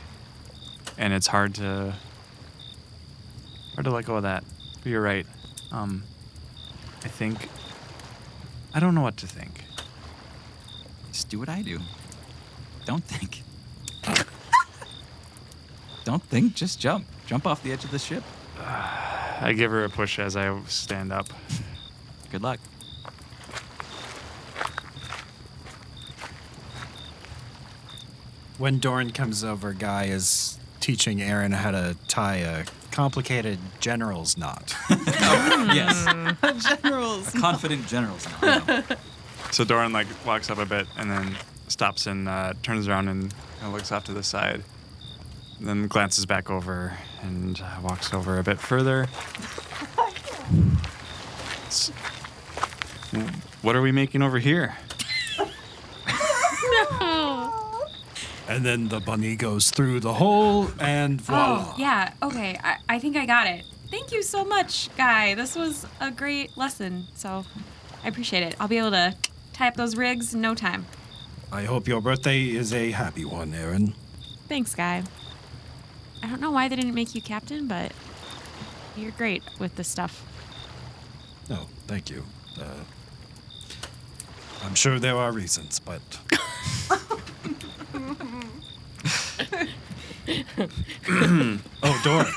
and it's hard to let go of that. But you're right. I don't know what to think. Just do what I do. Don't think. Don't think, just jump. Jump off the edge of the ship. I give her a push as I stand up. Good luck. When Doran comes over, Guy is teaching Aaron how to tie a complicated general's knot. Yes. Generals. Confident generals now. No. So Doran walks up a bit and then stops and turns around and kind of looks off to the side. And then glances back over and walks over a bit further. What are we making over here? And then the bunny goes through the hole, and voila. Oh, yeah. Okay. I think I got it. Thank you so much, Guy. This was a great lesson, so I appreciate it. I'll be able to tie up those rigs in no time. I hope your birthday is a happy one, Aaron. Thanks, Guy. I don't know why they didn't make you captain, but you're great with this stuff. Oh, thank you. I'm sure there are reasons, but... Oh, Doran.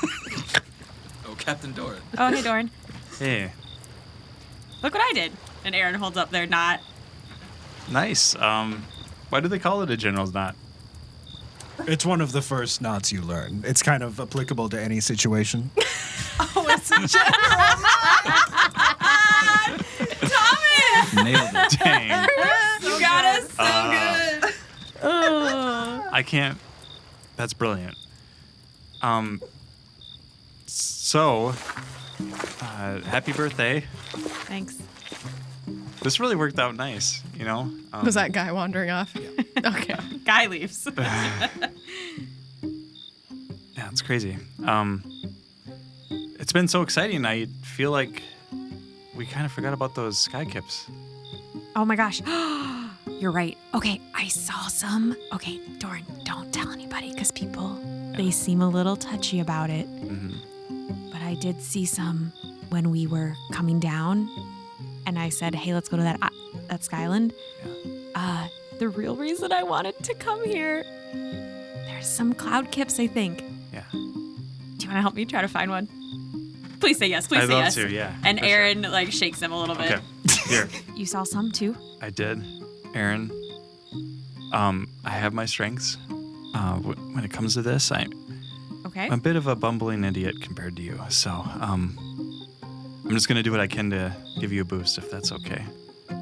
Oh, Captain Doran. Oh, hey, Doran. Hey, Look what I did. And Aaron holds up their knot. nice. Why do they call it a general's knot? It's one of the first knots you learn. It's kind of applicable to any situation. Oh, it's a general. Nailed it. Dang. You got us so good. Oh. I can't. That's brilliant. So, happy birthday. Thanks. This really worked out nice, you know? Was that Guy wandering off? Okay. Guy leaves. Yeah, it's crazy. It's been so exciting. I feel like we kind of forgot about those sky kips. Oh my gosh. You're right. Okay, I saw some. Okay, Doran, don't tell anybody because people, they seem a little touchy about it. Mm-hmm. But I did see some when we were coming down, and I said, hey, let's go to that Skyland. Yeah. The real reason I wanted to come here, there's some cloud kips, I think. Yeah. Do you want to help me try to find one? Please say yes. Please I'd say love yes. to, yeah. And for Aaron like shakes him a little bit. Sure. Okay. Here. You saw some too? I did. Aaron, I have my strengths. When it comes to this, I'm Okay. a bit of a bumbling idiot compared to you. So, I'm just going to do what I can to give you a boost, if that's okay.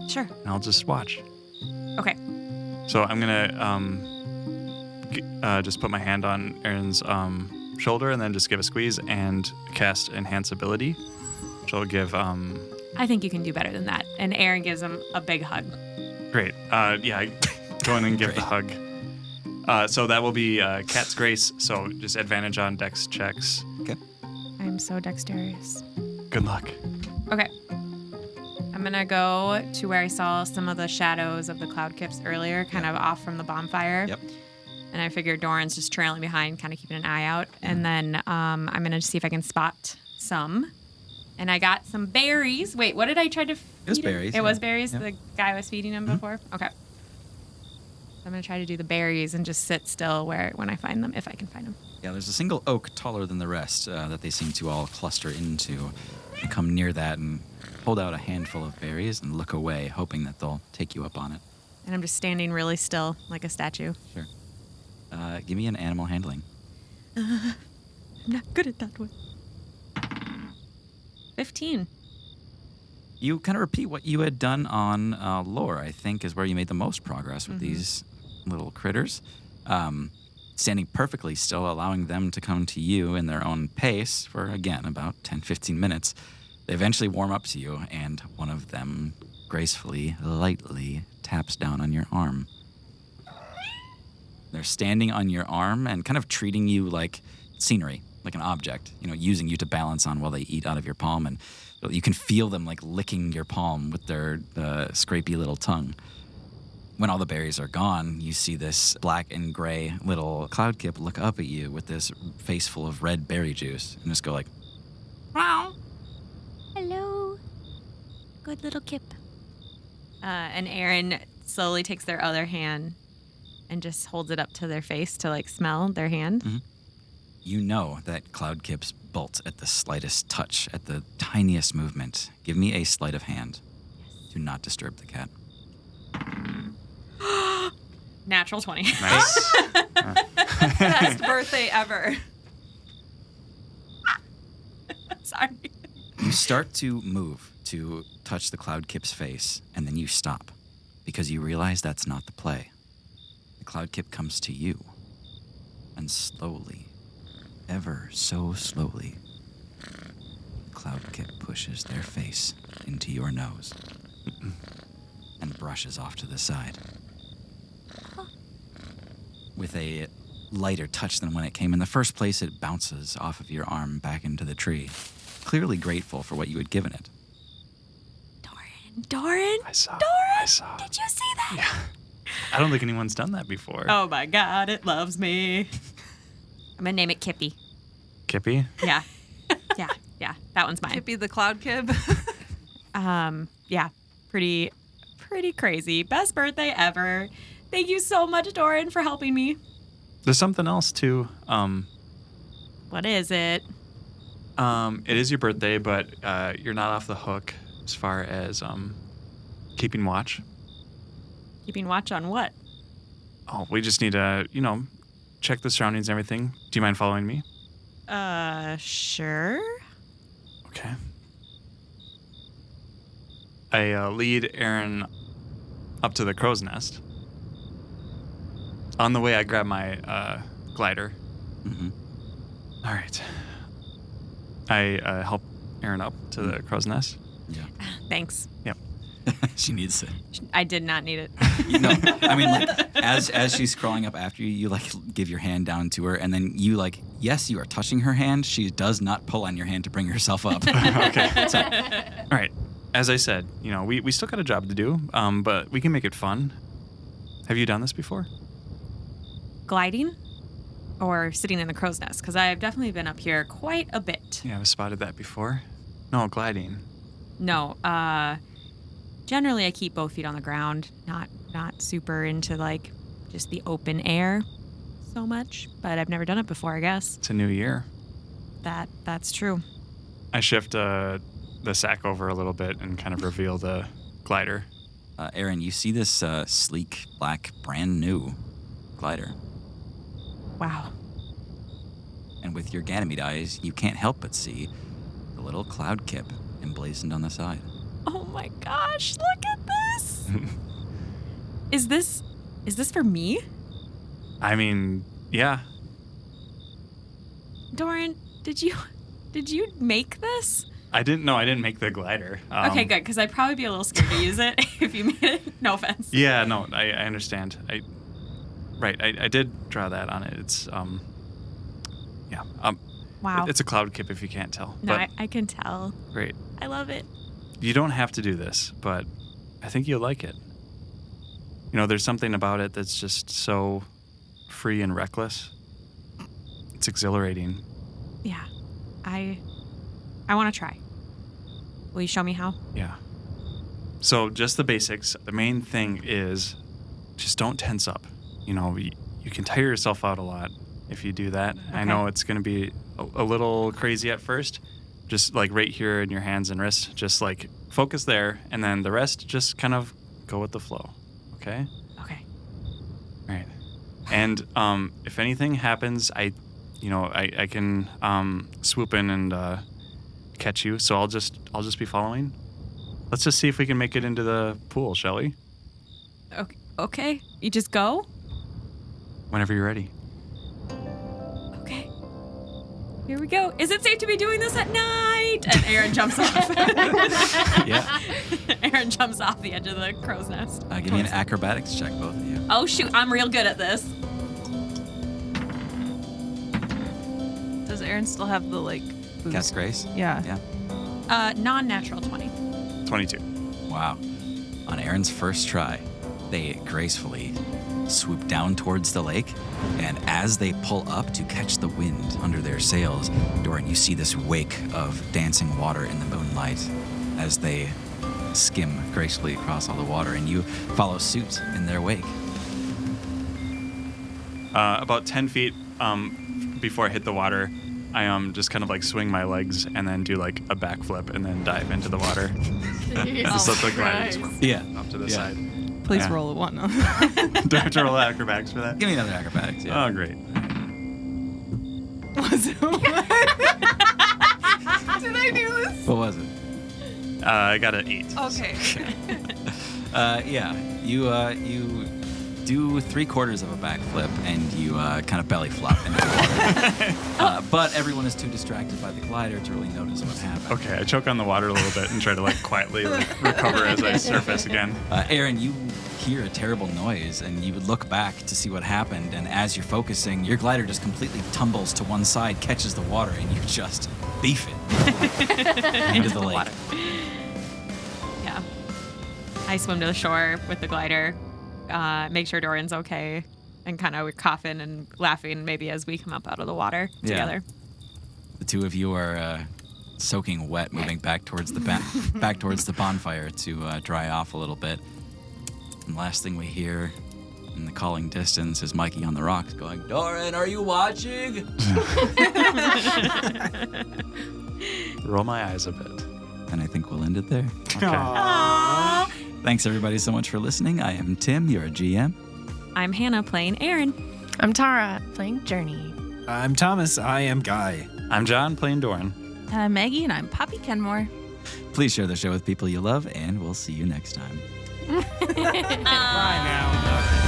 Sure. And I'll just watch. Okay. So I'm going to just put my hand on Aaron's shoulder and then just give a squeeze and cast Enhance Ability, which will give... I think you can do better than that. And Aaron gives him a big hug. Great. Yeah, go in and give the hug. So that will be Cat's Grace, so just advantage on dex checks. Okay. I'm so dexterous. Good luck. Okay. I'm going to go to where I saw some of the shadows of the cloud kips earlier, kind of off from the bonfire. Yep. And I figured Doran's just trailing behind, kind of keeping an eye out. And then I'm going to see if I can spot some. And I got some berries. Wait, what did I try to feed It was him? berries. It yeah. was berries? Yep. The guy was feeding him before? Okay. I'm going to try to do the berries and just sit still when I find them, if I can find them. Yeah, there's a single oak taller than the rest that they seem to all cluster into. You come near that and hold out a handful of berries and look away, hoping that they'll take you up on it. And I'm just standing really still, like a statue. Sure. Give me an animal handling. I'm not good at that one. 15. You kind of repeat what you had done on lore, I think, is where you made the most progress with these little critters. Standing perfectly still, allowing them to come to you in their own pace for, again, about 10, 15 minutes. They eventually warm up to you, and one of them gracefully, lightly taps down on your arm. They're standing on your arm and kind of treating you like scenery, like an object, using you to balance on while they eat out of your palm. And you can feel them like licking your palm with their scrapey little tongue. When all the berries are gone, you see this black and gray little cloud kip look up at you with this face full of red berry juice and just go like, Wow. Hello. Good little kip. And Aaron slowly takes their other hand and just holds it up to their face to smell their hand. Mhm. You know that cloud kips bolt at the slightest touch, at the tiniest movement. Give me a sleight of hand. Do not disturb the cat. Natural 20. Nice. Best birthday ever. Sorry. You start to move to touch the cloud kip's face, and then you stop because you realize that's not the play. The cloud kip comes to you, and slowly, ever so slowly, the cloud kip pushes their face into your nose and brushes off to the side. With a lighter touch than when it came in the first place, it bounces off of your arm back into the tree, clearly grateful for what you had given it. Doran? I saw. Did you see that? Yeah. I don't think anyone's done that before. Oh my God, it loves me. I'm gonna name it Kippy. Kippy? Yeah. Yeah. That one's mine. Kippy the Cloud Kib. Yeah. Pretty crazy. Best birthday ever. Thank you so much, Doran, for helping me. There's something else too. What is it? It is your birthday, but you're not off the hook as far as keeping watch. Keeping watch on what? Oh, we just need to, check the surroundings and everything. Do you mind following me? Sure. Okay. I lead Aaron up to the crow's nest. On the way, I grab my glider. Mm-hmm. All right. I help Aaron up to the crow's nest. Yeah. Thanks. Yep. She needs it. I did not need it. I mean, as she's crawling up after you, you give your hand down to her, and then you yes, you are touching her hand. She does not pull on your hand to bring herself up. Okay. So, all right. As I said, we still got a job to do, but we can make it fun. Have you done this before? Gliding or sitting in the crow's nest? Because I've definitely been up here quite a bit. Yeah, I've spotted that before. No, gliding. No, generally I keep both feet on the ground. Not super into like just the open air so much, but I've never done it before, I guess. It's a new year. That's true. I shift the sack over a little bit and kind of reveal the glider. Aaron, you see this sleek, black, brand new glider. Wow. And with your Ganymede eyes, you can't help but see the little cloud kip emblazoned on the side. Oh my gosh, look at this. Is this for me? I mean, yeah. Doran, did you make this? I didn't make the glider. Okay, good, because I'd probably be a little scared to use it if you made it. No offense. Yeah, no, I understand. I did draw that on it. It's yeah. Wow. It's a cloud kip if you can't tell. No, but I can tell. great. I love it. You don't have to do this, but I think you'll like it. You know, there's something about it that's just so free and reckless. It's exhilarating. Yeah. I want to try. Will you show me how? Yeah. So just the basics. The main thing is just don't tense up. You know, you can tire yourself out a lot if you do that. Okay. I know it's going to be a little crazy at first. Just like right here in your hands and wrists, just like focus there, and then the rest just kind of go with the flow. Okay? Okay. Right. And if anything happens, I can swoop in and catch you. So I'll just be following. Let's just see if we can make it into the pool, shall we? Okay. You just go? Whenever you're ready. Okay. Here we go. Is it safe to be doing this at night? And Aaron jumps off. Yeah. Aaron jumps off the edge of the crow's nest. Give me an acrobatics check, both of you. Oh, shoot. I'm real good at this. Does Aaron still have the like boost? Cast Grace? Yeah. Yeah. Non-natural 20. 22. Wow. On Aaron's first try, they gracefully swoop down towards the lake, and as they pull up to catch the wind under their sails, Doran, you see this wake of dancing water in the moonlight as they skim gracefully across all the water, and you follow suit in their wake. About 10 feet before I hit the water, I just kind of like swing my legs and then do like a backflip and then dive into the water. Just let the glider up to the side. Please Yeah. roll a 1. Do I have to roll acrobatics for that? Give me another acrobatics. Yeah. Oh, great. Was it what? Did I do this? What was it? I got an 8. Okay. Yeah. You do 3/4 of a backflip and you kind of belly flop into the water. But everyone is too distracted by the glider to really notice what happened. Okay, I choke on the water a little bit and try to like quietly recover as I surface again. Aaron, you hear a terrible noise and you would look back to see what happened, and as you're focusing, your glider just completely tumbles to one side, catches the water, and you just beef it into the lake. Water. Yeah. I swim to the shore with the glider, make sure Doran's okay, and kind of coughing and laughing maybe as we come up out of the water together. The two of you are soaking wet, moving back towards the back towards the bonfire to dry off a little bit. And last thing we hear in the calling distance is Mikey on the rocks going, "Doran, are you watching?" Roll my eyes a bit. And I think we'll end it there. Okay. Thanks everybody so much for listening. I am Tim, you're a GM. I'm Hannah playing Aaron. I'm Tara, playing Journey. I'm Thomas. I am Guy. I'm John playing Doran. And I'm Maggie, and I'm Poppy Kenmore. Please share the show with people you love, and we'll see you next time. Bye now.